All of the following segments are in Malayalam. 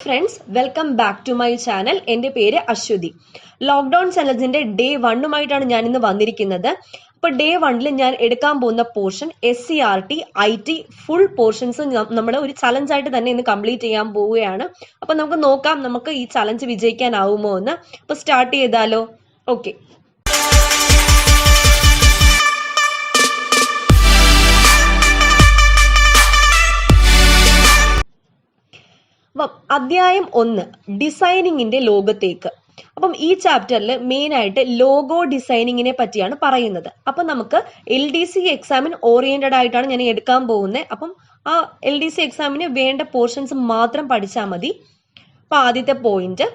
Friends, welcome back to my channel. എൻ്റെ പേര് അശ്വതി. ലോക്ക്ഡൌൺ ചലഞ്ചിന്റെ ഡേ 1 ഞാൻ ഇന്ന് വന്നിരിക്കുന്നത്. അപ്പോൾ ഡേ 1 ഞാൻ എടുക്കാൻ പോകുന്ന portion SCRT IT full portions നമ്മൾ ഒരു ചലഞ്ച് ആയിട്ട് തന്നെ ഇന്ന് കംപ്ലീറ്റ് ചെയ്യാൻ പോവുകയാണ്. അപ്പൊ നമുക്ക് നോക്കാം നമുക്ക് ഈ ചലഞ്ച് വിജയിക്കാനാവുമോ എന്ന്. അപ്പൊ സ്റ്റാർട്ട് ചെയ്താലോ? ഓക്കെ. അധ്യായം 1 ഡിസൈനിങ്ങിന്റെ ലോകത്തേക്ക്. അപ്പം ഈ ചാപ്റ്ററിൽ മെയിൻ ആയിട്ട് ലോഗോ ഡിസൈനിങ്ങിനെ പറ്റിയാണ് പറയുന്നത്. അപ്പം നമുക്ക് LDC എക്സാമിന് ഓറിയന്റഡ് ആയിട്ടാണ് ഞാൻ എടുക്കാൻ പോകുന്നത്. അപ്പം ആ LDC എക്സാമിന് വേണ്ട പോർഷൻസ് മാത്രം പഠിച്ചാൽ മതി. അപ്പൊ ആദ്യത്തെ പോയിന്റ്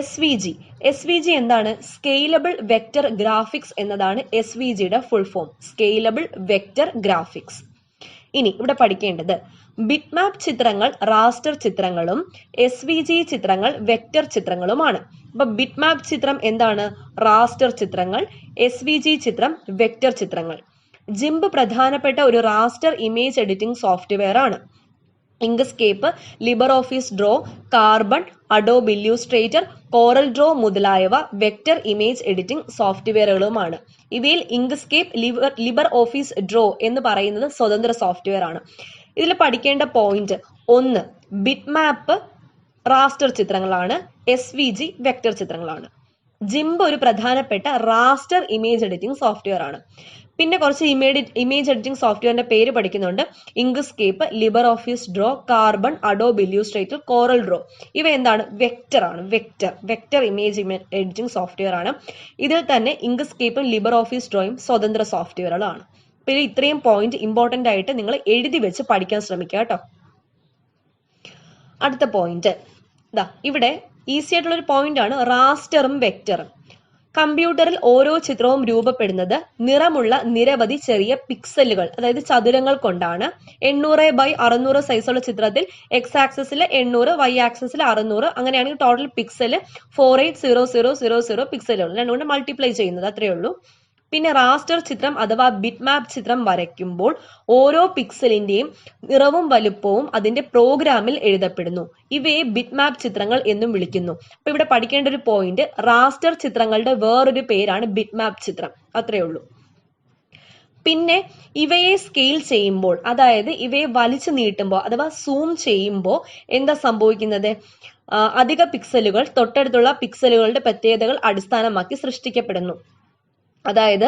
SVG എന്താണ്? സ്കെയിലബിൾ വെക്റ്റർ ഗ്രാഫിക്സ് എന്നതാണ് SVGയുടെ full form. Scalable vector graphics. ഇനി ഇവിടെ പഠിക്കേണ്ടത് ബിറ്റ്മാപ്പ് ചിത്രങ്ങൾ റാസ്റ്റർ ചിത്രങ്ങളും SVG ചിത്രങ്ങൾ വെക്റ്റർ ചിത്രങ്ങളുമാണ്. അപ്പൊ ബിറ്റ്മാപ്പ് ചിത്രം എന്താണ്? റാസ്റ്റർ ചിത്രങ്ങൾ. SVG ചിത്രം വെക്റ്റർ ചിത്രങ്ങൾ. ജിംബ് പ്രധാനപ്പെട്ട ഒരു റാസ്റ്റർ ഇമേജ് എഡിറ്റിംഗ് സോഫ്റ്റ്വെയർ ആണ്. Inkscape, LibreOffice Draw, Carbon, Adobe Illustrator, Corel Draw മുതലായവ വെക്റ്റർ ഇമേജ് എഡിറ്റിംഗ് സോഫ്റ്റ്വെയറുകളുമാണ്. ഇവയിൽ ഇങ്ക്സ്കേപ്പ്, ലിബർഓഫീസ് ഡ്രോ എന്ന് പറയുന്നത് സ്വതന്ത്ര സോഫ്റ്റ്വെയർ ആണ്. ഇതിൽ പഠിക്കേണ്ട പോയിന്റ് 1 ബിറ്റ്മാപ്പ് റാസ്റ്റർ ചിത്രങ്ങളാണ്, SVG വെക്റ്റർ ചിത്രങ്ങളാണ്. ജിംബ് ഒരു പ്രധാനപ്പെട്ട റാസ്റ്റർ ഇമേജ് എഡിറ്റിംഗ് സോഫ്റ്റ്വെയർ ആണ്. പിന്നെ കുറച്ച് ഇമേജ് എഡിറ്റിംഗ് സോഫ്റ്റ്വെയറിന്റെ പേര് പഠിക്കുന്നുണ്ട്. Inkscape, LibreOffice Draw, Carbon, Adobe Illustrator, Corel Draw. ഇവ എന്താണ്? വെക്റ്റർ ആണ്. വെക്റ്റർ ഇമേജ് എഡിറ്റിംഗ് സോഫ്റ്റ്വെയർ ആണ്. ഇതിൽ തന്നെ ഇങ്ക്സ്കേപ്പും ലിബർഓഫീസ് ഡ്രോയും സ്വതന്ത്ര സോഫ്റ്റ്വെയറുകളാണ്. പിന്നെ ഇത്രയും പോയിന്റ് ഇമ്പോർട്ടന്റ് ആയിട്ട് നിങ്ങൾ എഴുതി വെച്ച് പഠിക്കാൻ ശ്രമിക്കുക കേട്ടോ. അടുത്ത പോയിന്റ് ഇവിടെ ഈസി ആയിട്ടുള്ള ഒരു പോയിന്റ് ആണ് റാസ്റ്ററും വെക്റ്ററും. കമ്പ്യൂട്ടറിൽ ഓരോ ചിത്രവും രൂപപ്പെടുന്നത് നിറമുള്ള നിരവധി ചെറിയ പിക്സലുകൾ, അതായത് ചതുരങ്ങൾ കൊണ്ടാണ്. 800x600 സൈസുള്ള ചിത്രത്തിൽ X ആക്സിസിൽ 800, Y ആക്സിസിൽ 600, അങ്ങനെയാണെങ്കിൽ ടോട്ടൽ പിക്സൽ 480000 പിക്സലുകൾ. രണ്ടും കൊണ്ട് മൾട്ടിപ്ലൈ ചെയ്യുന്നത് അത്രയേ ഉള്ളൂ. പിന്നെ റാസ്റ്റർ ചിത്രം അഥവാ ബിറ്റ്മാപ്പ് ചിത്രം വരയ്ക്കുമ്പോൾ ഓരോ പിക്സലിന്റെയും നിറവും വലുപ്പവും അതിന്റെ പ്രോഗ്രാമിൽ എഴുതപ്പെടുന്നു. ഇവയെ ബിറ്റ്മാപ്പ് ചിത്രങ്ങൾ എന്നും വിളിക്കുന്നു. അപ്പൊ ഇവിടെ പഠിക്കേണ്ട ഒരു പോയിന്റ് റാസ്റ്റർ ചിത്രങ്ങളുടെ വേറൊരു പേരാണ് ബിറ്റ്മാപ്പ് ചിത്രം. അത്രയേ ഉള്ളൂ. പിന്നെ ഇവയെ സ്കെയിൽ ചെയ്യുമ്പോൾ, അതായത് ഇവയെ വലിച്ചു നീട്ടുമ്പോൾ അഥവാ സൂം ചെയ്യുമ്പോൾ എന്താ സംഭവിക്കുന്നത്? അധിക പിക്സലുകൾ തൊട്ടടുത്തുള്ള പിക്സലുകളുടെ പ്രത്യേകതകൾ അടിസ്ഥാനമാക്കി സൃഷ്ടിക്കപ്പെടുന്നു. അതായത്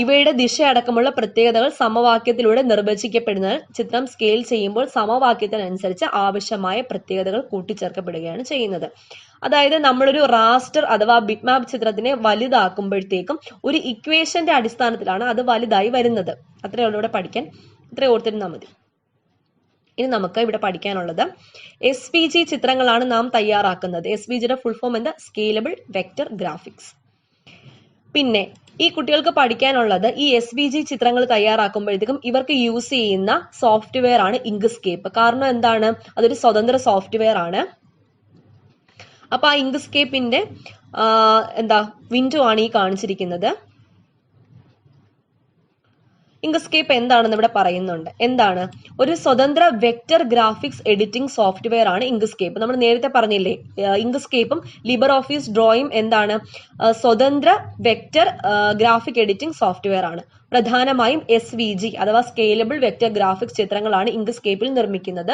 ഇവയുടെ ദിശ അടക്കമുള്ള പ്രത്യേകതകൾ സമവാക്യത്തിലൂടെ നിർവചിക്കപ്പെടുന്നതിനാൽ ചിത്രം സ്കെയിൽ ചെയ്യുമ്പോൾ സമവാക്യത്തിനനുസരിച്ച് ആവശ്യമായ പ്രത്യേകതകൾ കൂട്ടിച്ചേർക്കപ്പെടുകയാണ് ചെയ്യുന്നത്. അതായത് നമ്മളൊരു റാസ്റ്റർ അഥവാ ബിറ്റ്മാപ്പ് ചിത്രത്തിനെ വലുതാക്കുമ്പോഴത്തേക്കും ഒരു ഇക്വേഷന്റെ അടിസ്ഥാനത്തിലാണ് അത് വലുതായി വരുന്നത്. അത്രയേ ഉള്ളൂ ഇവിടെ പഠിക്കാൻ. ഇത്രയും ഓർത്തിരുന്നാൽ മതി. ഇനി നമുക്ക് ഇവിടെ പഠിക്കാനുള്ളത് SVG ചിത്രങ്ങളാണ് നാം തയ്യാറാക്കുന്നത്. SVGയുടെ ഫുൾ ഫോം എന്താ? Scalable vector graphics. പിന്നെ ഈ കുട്ടികൾക്ക് പഠിക്കാനുള്ളത് ഈ SVG ചിത്രങ്ങൾ തയ്യാറാക്കുമ്പോഴത്തേക്കും ഇവർക്ക് യൂസ് ചെയ്യുന്ന സോഫ്റ്റ്വെയർ ആണ് ഇങ്ക്സ്കേപ്പ്. കാരണം എന്താണ്? അതൊരു സ്വതന്ത്ര സോഫ്റ്റ്വെയർ ആണ്. അപ്പൊ ആ ഇങ്ക്സ്കേപ്പിന്റെ വിൻഡോ ആണ് ഈ കാണിച്ചിരിക്കുന്നത്. ഇങ്ക്സ്കേപ്പ് എന്താണെന്ന് ഇവിടെ പറയുന്നുണ്ട്. എന്താണ്? ഒരു സ്വതന്ത്ര വെക്റ്റർ ഗ്രാഫിക്സ് എഡിറ്റിംഗ് സോഫ്റ്റ്വെയർ ആണ് ഇങ്ക്സ്കേപ്പ്. നമ്മൾ നേരത്തെ പറഞ്ഞില്ലേ, ഇങ്ക്സ്കേപ്പും ലിബർഓഫീസ് ഡ്രോയും എന്താണ്? സ്വതന്ത്ര വെക്റ്റർ ഗ്രാഫിക് എഡിറ്റിംഗ് സോഫ്റ്റ്വെയർ ആണ്. പ്രധാനമായും SVG അഥവാ സ്കെയിലബിൾ വെക്റ്റർ ഗ്രാഫിക്സ് ചിത്രങ്ങളാണ് ഇങ്ക്സ്കേപ്പിൽ നിർമ്മിക്കുന്നത്.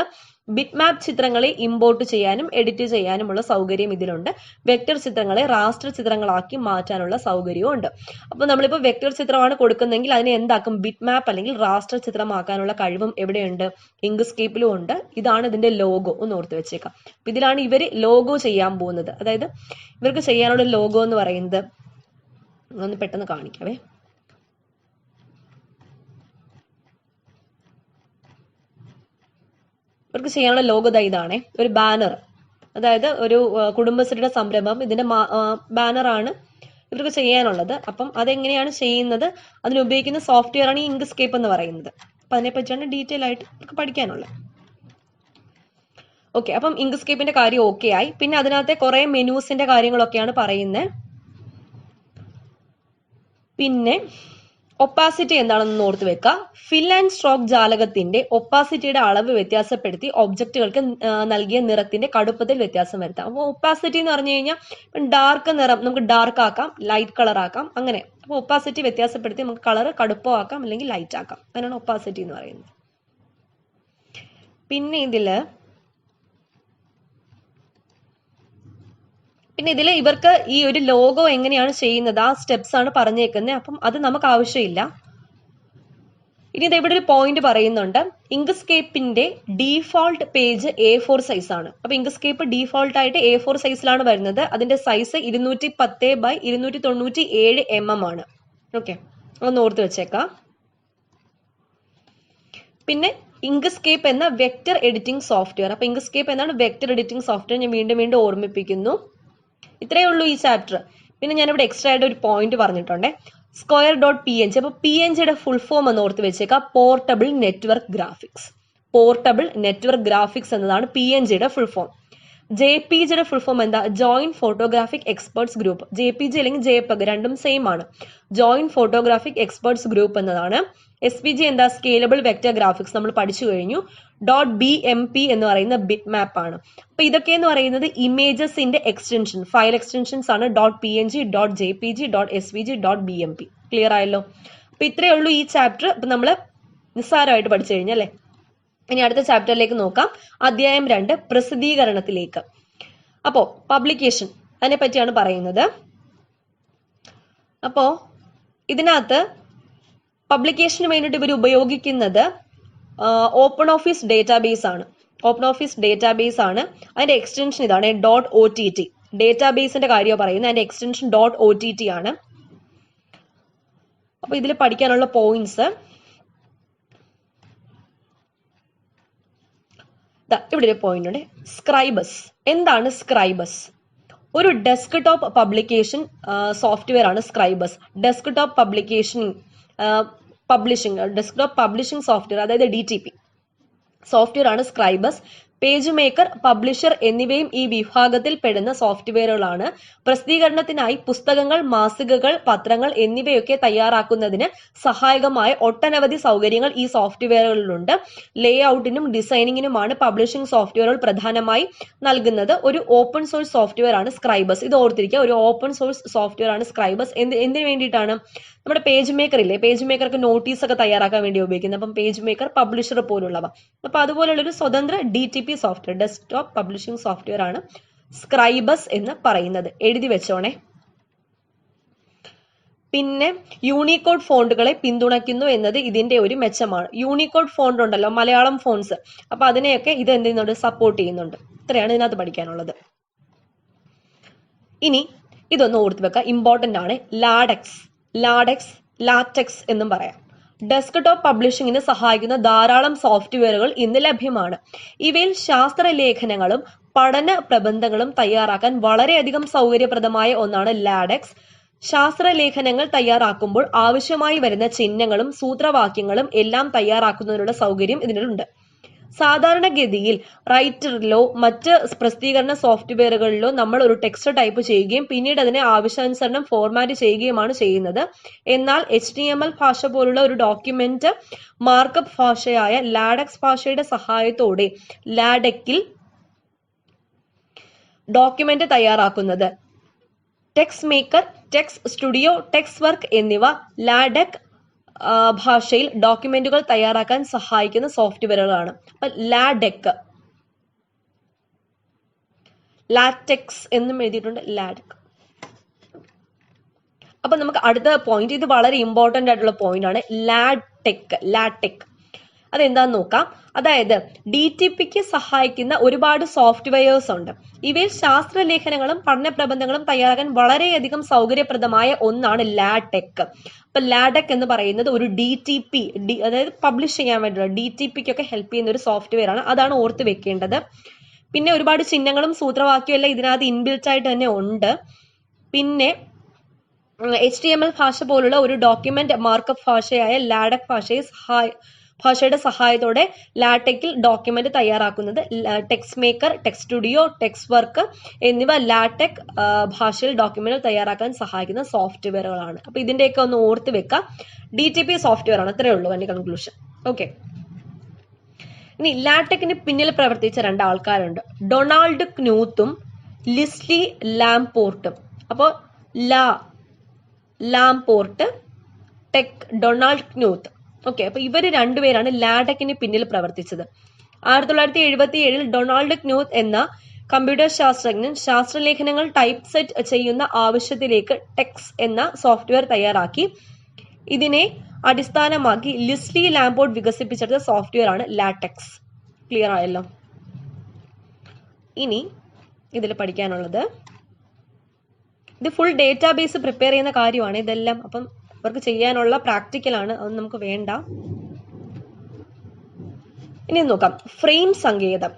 ബിറ്റ്മാപ്പ് ചിത്രങ്ങളെ ഇമ്പോർട്ട് ചെയ്യാനും എഡിറ്റ് ചെയ്യാനുമുള്ള സൗകര്യം ഇതിലുണ്ട്. വെക്റ്റർ ചിത്രങ്ങളെ റാസ്റ്റർ ചിത്രങ്ങളാക്കി മാറ്റാനുള്ള സൗകര്യവും ഉണ്ട്. അപ്പൊ നമ്മളിപ്പോ വെക്റ്റർ ചിത്രമാണ് കൊടുക്കുന്നതെങ്കിൽ അതിനെ എന്താക്കും? ബിറ്റ്മാപ്പ് അല്ലെങ്കിൽ റാസ്റ്റർ ചിത്രമാക്കാനുള്ള കഴിവും എവിടെയുണ്ട്? ഇങ്ക്സ്കേപ്പിലും ഉണ്ട്. ഇതാണ് ഇതിന്റെ ലോഗോ. ഒന്ന് ഓർത്ത് വെച്ചേക്കാം. ഇതിലാണ് ഇവര് ലോഗോ ചെയ്യാൻ പോകുന്നത്. അതായത് ഇവർക്ക് ചെയ്യാനുള്ള ലോഗോ എന്ന് പറയുന്നത്, ഒന്ന് പെട്ടെന്ന് കാണിക്കാവേ. ഇവർക്ക് ചെയ്യാനുള്ള ലോഗോ ഇതാണ്. ഒരു ബാനർ, അതായത് ഒരു കുടുംബശ്രീയുടെ സംരംഭം, ഇതിന്റെ ബാനറാണ് ഇവർക്ക് ചെയ്യാനുള്ളത്. അപ്പം അതെങ്ങനെയാണ് ചെയ്യുന്നത്, അതിനുപയോഗിക്കുന്ന സോഫ്റ്റ്വെയർ ആണ് ഈ ഇങ്ക്സ്കേപ്പ് എന്ന് പറയുന്നത്. അപ്പൊ അതിനെ പറ്റിയാണ് ഡീറ്റെയിൽ ആയിട്ട് ഇവർക്ക് പഠിക്കാനുള്ളത്. ഓക്കെ, അപ്പം ഇങ്ക്സ്കേപ്പിന്റെ കാര്യം ഓക്കെ ആയി. പിന്നെ അതിനകത്തെ കുറെ മെനൂസിന്റെ കാര്യങ്ങളൊക്കെയാണ് പറയുന്നത്. പിന്നെ ഒപ്പാസിറ്റി എന്താണെന്ന് ഓർത്ത് വെക്കുക. ഫിൽ ആൻഡ് സ്ട്രോക്ക് ജാലകത്തിന്റെ ഒപ്പാസിറ്റിയുടെ അളവ് വ്യത്യാസപ്പെടുത്തി ഒബ്ജക്റ്റുകൾക്ക് നൽകിയ നിറത്തിന്റെ കടുപ്പത്തിൽ വ്യത്യാസം വരുത്താം. അപ്പോൾ ഒപ്പാസിറ്റി എന്ന് പറഞ്ഞു കഴിഞ്ഞാൽ ഡാർക്ക് നിറം നമുക്ക് ഡാർക്ക് ആക്കാം, ലൈറ്റ് കളർ ആക്കാം, അങ്ങനെ. അപ്പോൾ ഒപ്പാസിറ്റി വ്യത്യാസപ്പെടുത്തി നമുക്ക് കളർ കടുപ്പമാക്കാം അല്ലെങ്കിൽ ലൈറ്റ് ആക്കാം. അതിനാണ് ഒപ്പാസിറ്റി എന്ന് പറയുന്നത്. പിന്നെ ഇതില് ഇവർക്ക് ഈ ഒരു ലോഗോ എങ്ങനെയാണ് ചെയ്യുന്നത് ആ സ്റ്റെപ്സ് ആണ് പറഞ്ഞേക്കുന്നത്. അപ്പം അത് നമുക്ക് ആവശ്യമില്ല. ഇനി ഇത് ഇവിടെ ഒരു പോയിന്റ് പറയുന്നുണ്ട്. ഇങ്ക്സ്കേപ്പിന്റെ ഡീഫോൾട്ട് പേജ് A4 സൈസ് ആണ്. അപ്പൊ ഇങ്ക്സ്കേപ്പ് ഡീഫോൾട്ട് ആയിട്ട് A4 സൈസിലാണ് വരുന്നത്. അതിന്റെ സൈസ് 210/297 mm ആണ്. ഓക്കെ, ഒന്ന് ഓർത്ത് വെച്ചേക്കാം. പിന്നെ ഇങ്ക്സ്കേപ്പ് എന്ന വെക്ടർ എഡിറ്റിംഗ് സോഫ്റ്റ്വെയർ. അപ്പൊ ഇങ്ക്സ്കേപ്പ് എന്നാണ് വെക്ടർ എഡിറ്റിംഗ് സോഫ്റ്റ്വെയർ. ഞാൻ വീണ്ടും ഓർമ്മിപ്പിക്കുന്നു. ഇത്രയേ ഉള്ളൂ ഈ ചാപ്റ്റർ. പിന്നെ ഞാനിവിടെ എക്സ്ട്രാ ആയിട്ട് ഒരു പോയിന്റ് പറഞ്ഞിട്ടുണ്ട്, square.png. അപ്പൊ PNGയുടെ ഫുൾ ഫോം എന്ന് ഓർത്ത് വെച്ചേക്കാം, portable network graphics. Portable network graphics എന്നതാണ് PNGയുടെ ഫുൾ ഫോം. JPGയുടെ ഫുൾ ഫോം എന്താ? Joint photographic experts group. JPG അല്ലെങ്കിൽ JPEG രണ്ടും സെയിം ആണ്. ജോയിന്റ് ഫോട്ടോഗ്രാഫിക് എക്സ്പേർട്സ് ഗ്രൂപ്പ് എന്നതാണ്. SVG എന്താ? സ്കേലബിൾ വെക്ടർ ഗ്രാഫിക്സ്, നമ്മൾ പഠിച്ചു കഴിഞ്ഞു. .bmp എന്ന് പറയുന്ന ബിറ്റ് മാപ്പ് ആണ്. അപ്പൊ ഇതൊക്കെ എന്ന് പറയുന്നത് ഇമേജസിന്റെ എക്സ്റ്റൻഷൻ, ഫയൽ എക്സ്റ്റൻഷൻസ് ആണ്. .png, .jpg, .svg, .bmp. Clear ആയല്ലോ? അപ്പൊ ഇത്രയേ ഉള്ളൂ ഈ ചാപ്റ്റർ. അപ്പൊ നമ്മള് നിസ്സാരമായിട്ട് പഠിച്ചു കഴിഞ്ഞല്ലേ. ഇനി അടുത്ത ചാപ്റ്ററിലേക്ക് നോക്കാം. അധ്യായം 2, പ്രസിദ്ധീകരണത്തിലേക്ക്. അപ്പോ പബ്ലിക്കേഷൻ, അതിനെ പറ്റിയാണ് പറയുന്നത്. അപ്പോ ഇതിനകത്ത് പബ്ലിക്കേഷന് വേണ്ടിയിട്ട് ഇവർ ഉപയോഗിക്കുന്നത് ഓപ്പൺ ഓഫീസ് ഡേറ്റാബേസ് ആണ്. ഓപ്പൺ ഓഫീസ് ഡേറ്റാബേസ് ആണ്. അതിന്റെ എക്സ്റ്റൻഷൻ ഇതാണ് .ott. ഡേറ്റാബേസിന്റെ കാര്യം പറയുന്നത്, അതിന്റെ എക്സ്റ്റൻഷൻ .ott ആണ്. അപ്പൊ ഇതിൽ പഠിക്കാനുള്ള പോയിന്റ്സ് ഇവിടെ ഒരു പോയിന്റ് ഉണ്ട്. സ്ക്രൈബസ്. എന്താണ് സ്ക്രൈബസ്? ഒരു ഡെസ്ക്ടോപ്പ് പബ്ലിക്കേഷൻ സോഫ്റ്റ്വെയർ ആണ് Scribus. Desktop desktop publishing software, അതായത് DTP സോഫ്റ്റ്വെയർ ആണ് സ്ക്രൈബസ്. പേജ് മേക്കർ, പബ്ലിഷർ എന്നിവയും ഈ വിഭാഗത്തിൽ പെടുന്ന സോഫ്റ്റ്വെയറുകളാണ്. പ്രസിദ്ധീകരണത്തിനായി പുസ്തകങ്ങൾ, മാസികകൾ, പത്രങ്ങൾ എന്നിവയൊക്കെ തയ്യാറാക്കുന്നതിന് സഹായകമായ ഒട്ടനവധി സൗകര്യങ്ങൾ ഈ സോഫ്റ്റ്വെയറുകളിലുണ്ട്. ലേഔട്ടിനും ഡിസൈനിങ്ങിനുമാണ് പബ്ലിഷിംഗ് സോഫ്റ്റ്വെയറുകൾ പ്രധാനമായി നൽകുന്നത്. ഒരു ഓപ്പൺ സോഴ്സ് സോഫ്റ്റ്വെയർ ആണ് സ്ക്രൈബസ്. ഇത് ഓർത്തിരിക്കുക, ഒരു ഓപ്പൺ സോഴ്സ് സോഫ്റ്റ്വെയർ ആണ് സ്ക്രൈബസ്. എന്തിനു വേണ്ടിയിട്ടാണ്? നമ്മുടെ പേജ് മേക്കർ ഇല്ലേ, പേജ് മേക്കർക്ക് നോട്ടീസ് ഒക്കെ തയ്യാറാക്കാൻ വേണ്ടി ഉപയോഗിക്കുന്നത്. അപ്പം പേജ് മേക്കർ, പബ്ലിഷർ പോലുള്ളവ. അപ്പൊ അതുപോലുള്ള ഒരു സ്വതന്ത്ര DTP software, desktop publishing software ആണ് സ്ക്രൈബസ് എന്ന് പറയുന്നത്. എഴുതി വെച്ചോണേ. പിന്നെ യൂണിക്കോഡ് ഫോണ്ടുകളെ പിന്തുണയ്ക്കുന്നു എന്നത് ഇതിന്റെ ഒരു മെച്ചമാണ്. യൂണിക്കോഡ് ഫോണ്ട് ഉണ്ടല്ലോ, മലയാളം ഫോൺസ്, അപ്പൊ അതിനെയൊക്കെ ഇത് എന്ത് ചെയ്യുന്നുണ്ട്? സപ്പോർട്ട് ചെയ്യുന്നുണ്ട്. ഇത്രയാണ് ഇതിനകത്ത് പഠിക്കാനുള്ളത്. ഇനി ഇതൊന്ന് ഓർത്ത് വെക്കുക, ഇമ്പോർട്ടന്റ് ആണ്. ലാറ്റക്സ് എന്നും പറയാം. ഡെസ്ക്ടോപ്പ് പബ്ലിഷിംഗിന് സഹായിക്കുന്ന ധാരാളം സോഫ്റ്റ്വെയറുകൾ ഇന്ന് ലഭ്യമാണ്. ഇവയിൽ ശാസ്ത്രലേഖനങ്ങളും പഠന പ്രബന്ധങ്ങളും തയ്യാറാക്കാൻ വളരെയധികം സൗകര്യപ്രദമായ ഒന്നാണ് ലാഡെക്സ്. ശാസ്ത്രലേഖനങ്ങൾ തയ്യാറാക്കുമ്പോൾ ആവശ്യമായി വരുന്ന ചിഹ്നങ്ങളും സൂത്രവാക്യങ്ങളും എല്ലാം തയ്യാറാക്കുന്നതിനുള്ള സൗകര്യം ഇതിനുണ്ട്. സാധാരണഗതിയിൽ റൈറ്ററിലോ മറ്റ് പ്രസിദ്ധീകരണ സോഫ്റ്റ്വെയറുകളിലോ നമ്മൾ ഒരു ടെക്സ്റ്റ് ടൈപ്പ് ചെയ്യുകയും പിന്നീട് അതിനെ ആവശ്യാനുസരണം ഫോർമാറ്റ് ചെയ്യുകയുമാണ് ചെയ്യുന്നത്. എന്നാൽ HTML ഭാഷ പോലുള്ള ഒരു ഡോക്യുമെന്റ് മാർക്കപ്പ് ഭാഷയായ ലാഡെക്സ് ഭാഷയുടെ സഹായത്തോടെ ലാഡെക്കിൽ ഡോക്യുമെന്റ് തയ്യാറാക്കുന്നത്. Text maker, text studio, text work എന്നിവ ലാഡെക് ഭാഷയിൽ ഡോക്യുമെന്റുകൾ തയ്യാറാക്കാൻ സഹായിക്കുന്ന സോഫ്റ്റ്വെയറുകളാണ്. അപ്പൊ ലാറ്റെക്സ് എന്നും എഴുതിയിട്ടുണ്ട്, ലാഡെക്. അപ്പൊ നമുക്ക് അടുത്ത പോയിന്റ്, ഇത് വളരെ ഇമ്പോർട്ടന്റ് ആയിട്ടുള്ള പോയിന്റ് ആണ്, ലാറ്റെക്. അതെന്താന്ന് നോക്കാം. അതായത് DTPക്ക് സഹായിക്കുന്ന ഒരുപാട് സോഫ്റ്റ്വെയർസ് ഉണ്ട്. ഇവയിൽ ശാസ്ത്രലേഖനങ്ങളും പഠനപ്രബന്ധങ്ങളും തയ്യാറാക്കാൻ വളരെയധികം സൗകര്യപ്രദമായ ഒന്നാണ് ലാറ്റെക്. അപ്പൊ ലാഡെക് എന്ന് പറയുന്നത് ഒരു DTP, അതായത് പബ്ലിഷ് ചെയ്യാൻ വേണ്ടിയുള്ള DTPക്കൊക്കെ ഹെൽപ്പ് ചെയ്യുന്ന ഒരു സോഫ്റ്റ്വെയർ ആണ്. അതാണ് ഓർത്ത് വെക്കേണ്ടത്. പിന്നെ ഒരുപാട് ചിഹ്നങ്ങളും സൂത്രവാക്യവും എല്ലാം ഇതിനകത്ത് ഇൻബിൽറ്റ് ആയിട്ട് തന്നെ ഉണ്ട്. പിന്നെ HTML ഭാഷ പോലുള്ള ഒരു ഡോക്യുമെന്റ് മാർക്കപ്പ് ഭാഷയായ ലാഡെക് ഭാഷയുടെ സഹായത്തോടെ ലാറ്റെക്കിൽ ഡോക്യുമെന്റ് തയ്യാറാക്കുന്നത് text maker, text studio, text work എന്നിവ ലാറ്റെക് ഭാഷയിൽ ഡോക്യുമെന്റ് തയ്യാറാക്കാൻ സഹായിക്കുന്ന സോഫ്റ്റ്വെയറുകളാണ്. അപ്പൊ ഇതിന്റെയൊക്കെ ഒന്ന് ഓർത്ത് വെക്കാം. DTP സോഫ്റ്റ്വെയർ ആണ്. അത്രേ ഉള്ളൂ അതിന്റെ കൺക്ലൂഷൻ. ഓക്കെ. ഇനി ലാറ്റെക്കിന് പിന്നിൽ പ്രവർത്തിച്ച 2 ആൾക്കാരുണ്ട്, ഡൊണാൾഡ് ക്നൂത്തും ലിസ്ലി ലാംപോർട്ടും. അപ്പോൾ ലാംപോർട്ട്, ടെക് ഡൊണാൾഡ് ക്നൂത്ത്. ഓക്കെ. അപ്പൊ ഇവര് രണ്ടുപേരാണ് ലാറ്റെക്കിന് പിന്നിൽ പ്രവർത്തിച്ചത്. 1977 ഡൊണാൾഡ് ക്നൂത്ത് എന്ന കമ്പ്യൂട്ടർ ശാസ്ത്രജ്ഞൻ ശാസ്ത്രലേഖനങ്ങൾ ടൈപ്പ് സെറ്റ് ചെയ്യുന്ന ആവശ്യത്തിലേക്ക് ടെക്സ് എന്ന സോഫ്റ്റ്വെയർ തയ്യാറാക്കി. ഇതിനെ അടിസ്ഥാനമാക്കി ലിസ്ലി ലാംപോർട്ട് വികസിപ്പിച്ചെടുത്ത സോഫ്റ്റ്വെയർ ആണ് ലാറ്റെക്സ്. ക്ലിയർ ആയല്ലോ? ഇനി ഇതിൽ പഠിക്കാനുള്ളത്, ഇത് ഫുൾ ഡേറ്റാബേസ് പ്രിപ്പയർ ചെയ്യുന്ന കാര്യമാണ് ഇതെല്ലാം. അപ്പം അവർക്ക് ചെയ്യാനുള്ള പ്രാക്ടിക്കലാണ്, അതൊന്നും നമുക്ക് വേണ്ട. ഇനി നോക്കാം, ഫ്രെയിം സങ്കേതം.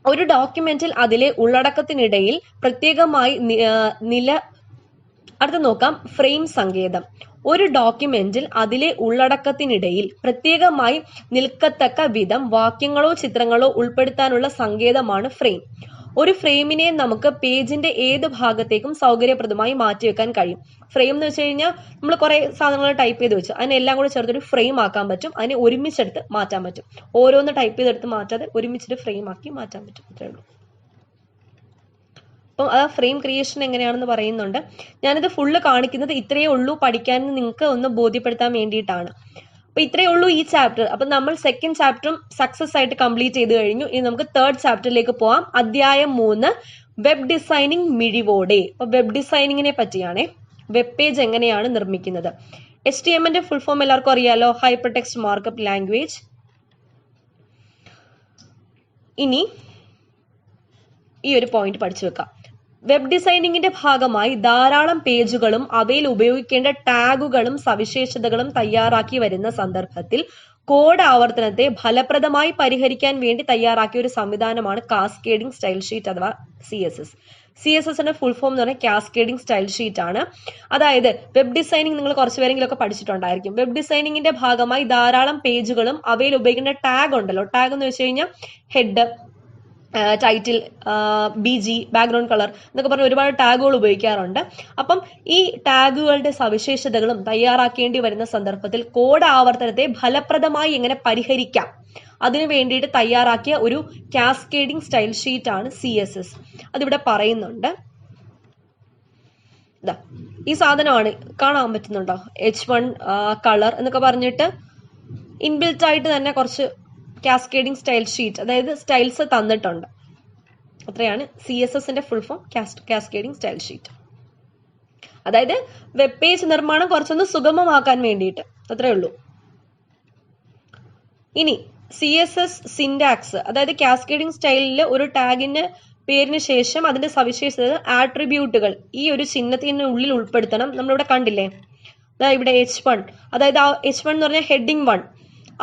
ഒരു ഡോക്യുമെന്റിൽ അതിലെ ഉള്ളടക്കത്തിനിടയിൽ പ്രത്യേകമായി അടുത്ത നോക്കാം, ഫ്രെയിം സങ്കേതം. ഒരു ഡോക്യുമെന്റിൽ അതിലെ ഉള്ളടക്കത്തിനിടയിൽ പ്രത്യേകമായി നിൽക്കത്തക്ക വിധം വാക്യങ്ങളോ ചിത്രങ്ങളോ ഉൾപ്പെടുത്താനുള്ള സങ്കേതമാണ് ഫ്രെയിം. ഒരു ഫ്രെയിമിനെ നമുക്ക് പേജിന്റെ ഏത് ഭാഗത്തേക്കും സൗകര്യപ്രദമായി മാറ്റിവെക്കാൻ കഴിയും. ഫ്രെയിം എന്ന് വെച്ച് കഴിഞ്ഞാൽ നമ്മൾ കുറെ സാധനങ്ങൾ ടൈപ്പ് ചെയ്ത് വെച്ചു, അതിനെല്ലാം കൂടെ ചേർത്തൊരു ഫ്രെയിം ആക്കാൻ പറ്റും. അതിനെ ഒരുമിച്ചെടുത്ത് മാറ്റാൻ പറ്റും. ഓരോന്ന് ടൈപ്പ് ചെയ്തെടുത്ത് മാറ്റാതെ ഒരുമിച്ചിട്ട് ഫ്രെയിം ആക്കി മാറ്റാൻ പറ്റും. അത്രേ ഉള്ളൂ. അപ്പം ആ ഫ്രെയിം ക്രിയേഷൻ എങ്ങനെയാണെന്ന് പറയുന്നുണ്ട്. ഞാനിത് ഫുള്ള് കാണിക്കുന്നത് ഇത്രയേ ഉള്ളൂ പഠിക്കാൻ, നിങ്ങൾക്ക് ഒന്ന് ബോധ്യപ്പെടുത്താൻ വേണ്ടിയിട്ടാണ്. അപ്പൊ ഇത്രയേ ഉള്ളൂ ഈ ചാപ്റ്റർ. അപ്പൊ നമ്മൾ സെക്കൻഡ് ചാപ്റ്ററും സക്സസ് ആയിട്ട് കംപ്ലീറ്റ് ചെയ്ത് കഴിഞ്ഞു. ഇനി നമുക്ക് തേർഡ് ചാപ്റ്ററിലേക്ക് പോവാം. അധ്യായം 3, വെബ് ഡിസൈനിങ് മിഴിവോടെ. അപ്പൊ വെബ് ഡിസൈനിങ്ങിനെ പറ്റിയാണ്. വെബ് പേജ് എങ്ങനെയാണ് നിർമ്മിക്കുന്നത്. HTML ഫുൾ ഫോം എല്ലാവർക്കും അറിയാലോ, ഹൈപ്പർ ടെക്സ്റ്റ് മാർക്കപ്പ് ലാംഗ്വേജ്. ഇനി ഈ ഒരു പോയിന്റ് പഠിച്ചു വെക്കാം. വെബ് ഡിസൈനിങ്ങിന്റെ ഭാഗമായി ധാരാളം പേജുകളും അവയിൽ ഉപയോഗിക്കേണ്ട ടാഗുകളും സവിശേഷതകളും തയ്യാറാക്കി വരുന്ന സന്ദർഭത്തിൽ കോഡ് ആവർത്തനത്തെ ഫലപ്രദമായി പരിഹരിക്കാൻ വേണ്ടി തയ്യാറാക്കിയ ഒരു സംവിധാനമാണ് കാസ്കേഡിംഗ് സ്റ്റൈൽ ഷീറ്റ് അഥവാ CSS. CSSന്റെ ഫുൾ ഫോം എന്ന് പറഞ്ഞാൽ കാസ്കേഡിംഗ് സ്റ്റൈൽ ഷീറ്റ് ആണ്. അതായത് വെബ് ഡിസൈനിങ് നിങ്ങൾ കുറച്ച് പേരെങ്കിലും ഒക്കെ പഠിച്ചിട്ടുണ്ടായിരിക്കും. വെബ് ഡിസൈനിങ്ങിന്റെ ഭാഗമായി ധാരാളം പേജുകളും അവയിൽ ഉപയോഗിക്കേണ്ട ടാഗ് ഉണ്ടല്ലോ. ടാഗ് എന്ന് വെച്ച് കഴിഞ്ഞാൽ head, title, BG, background colour എന്നൊക്കെ പറഞ്ഞ് ഒരുപാട് ടാഗുകൾ ഉപയോഗിക്കാറുണ്ട്. അപ്പം ഈ ടാഗുകളുടെ സവിശേഷതകളും തയ്യാറാക്കേണ്ടി വരുന്ന സന്ദർഭത്തിൽ കോഡ് ആവർത്തനത്തെ ഫലപ്രദമായി എങ്ങനെ പരിഹരിക്കാം അതിനു വേണ്ടിയിട്ട് തയ്യാറാക്കിയ ഒരു കാസ്കേഡിംഗ് സ്റ്റൈൽ ഷീറ്റ് ആണ് CSS. അതിവിടെ പറയുന്നുണ്ട്. ഇതാ ഈ സാധനമാണ്, കാണാൻ പറ്റുന്നുണ്ടോ? H1 കളർ എന്നൊക്കെ പറഞ്ഞിട്ട് ഇൻബിൽറ്റ് ആയിട്ട് തന്നെ കുറച്ച് കാസ്കേഡിംഗ് സ്റ്റൈൽ ഷീറ്റ്, അതായത് സ്റ്റൈൽസ് തന്നിട്ടുണ്ട്. അത്രയാണ് CSSന്റെ full form, cascading style sheet. അതായത് വെബ് പേജ് നിർമ്മാണം കുറച്ചൊന്ന് സുഗമമാക്കാൻ വേണ്ടിയിട്ട്. അത്രേ ഉള്ളൂ. ഇനി CSS സിൻടാക്സ്, അതായത് കാസ്കേഡിംഗ് സ്റ്റൈലിൽ ഒരു ടാഗിന് പേരിന് ശേഷം അതിന്റെ സവിശേഷത ആട്രിബ്യൂട്ടുകൾ ഈ ഒരു ചിഹ്നത്തിന് ഉള്ളിൽ ഉൾപ്പെടുത്തണം. നമ്മളിവിടെ കണ്ടില്ലേ, ഇവിടെ H1, അതായത് ആ H1 എന്ന് പറഞ്ഞാൽ ഹെഡിങ് 1,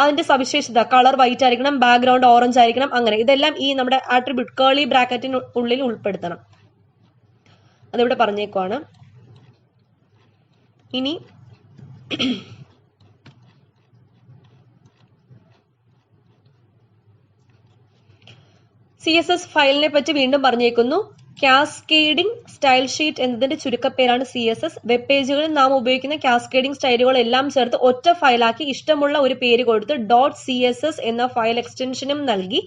അതിന്റെ സവിശേഷത കളർ വൈറ്റ് ആയിരിക്കണം, ബാക്ക്ഗ്രൗണ്ട് ഓറഞ്ച് ആയിരിക്കണം, അങ്ങനെ ഇതെല്ലാം ഈ നമ്മുടെ ആട്രിബ്യൂട്ട് കേളി ബ്രാക്കറ്റിന് ഉള്ളിൽ ഉൾപ്പെടുത്തണം. അതിവിടെ പറഞ്ഞേക്കുവാണ്. ഇനി CSS ഫയലിനെ പറ്റി വീണ്ടും പറഞ്ഞേക്കുന്നു. കാസ്കേഡിംഗ് സ്റ്റൈൽ ഷീറ്റ് എന്നതിന്റെ ചുരുക്കപ്പേരാണ് CSS. വെബ് പേജുകളിൽ നാം ഉപയോഗിക്കുന്ന കാസ്കേഡിംഗ് സ്റ്റൈലുകൾ എല്ലാം ചേർത്ത് ഒറ്റ ഫയലാക്കി ഇഷ്ടമുള്ള ഒരു പേര് കൊടുത്ത് .css എന്ന ഫയൽ എക്സ്റ്റൻഷനും നൽകി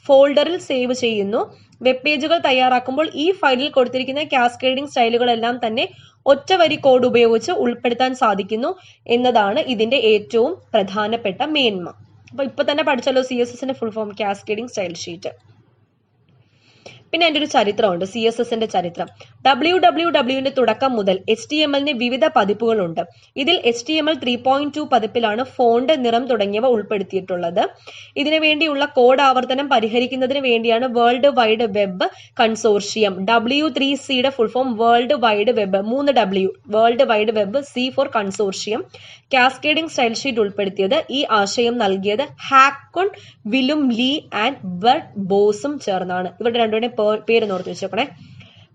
ഫോൾഡറിൽ സേവ് ചെയ്യുന്നു. വെബ് പേജുകൾ തയ്യാറാക്കുമ്പോൾ ഈ ഫയലിൽ കൊടുത്തിരിക്കുന്ന കാസ്കേഡിംഗ് സ്റ്റൈലുകളെല്ലാം തന്നെ ഒറ്റ വരി കോഡ് ഉപയോഗിച്ച് ഉൾപ്പെടുത്താൻ സാധിക്കുന്നു എന്നതാണ് ഇതിന്റെ ഏറ്റവും പ്രധാനപ്പെട്ട മേന്മ. അപ്പൊ ഇപ്പൊ തന്നെ പഠിച്ചല്ലോ CSSന്റെ full form, cascading style sheet. പിന്നെ അതിന്റെ ഒരു ചരിത്രമുണ്ട്, CSSന്റെ ചരിത്രം. wwwന്റെ തുടക്കം മുതൽ HTMLന് വിവിധ പതിപ്പുകളുണ്ട്. ഇതിൽ HTML 3.2 പതിപ്പിലാണ് ഫോണ്ട്, നിറം തുടങ്ങിയവ ഉൾപ്പെടുത്തിയിട്ടുള്ളത്. ഇതിനു വേണ്ടിയുള്ള കോഡ് ആവർത്തനം പരിഹരിക്കുന്നതിന് വേണ്ടിയാണ് വേൾഡ് വൈഡ് വെബ് കൺസോർഷ്യം, W3Cയുടെ full form World Wide Web, 3W, World Wide Web, C for consortium, cascading style sheet ഉൾപ്പെടുത്തിയത്. ഈ ആശയം നൽകിയത് Hakon, Wium Lie and Bert ബോസും ചേർന്നാണ്. ഇവരുടെ രണ്ടുപേരുടെ പേര് ഓർത്ത് വെച്ചോക്കണേ,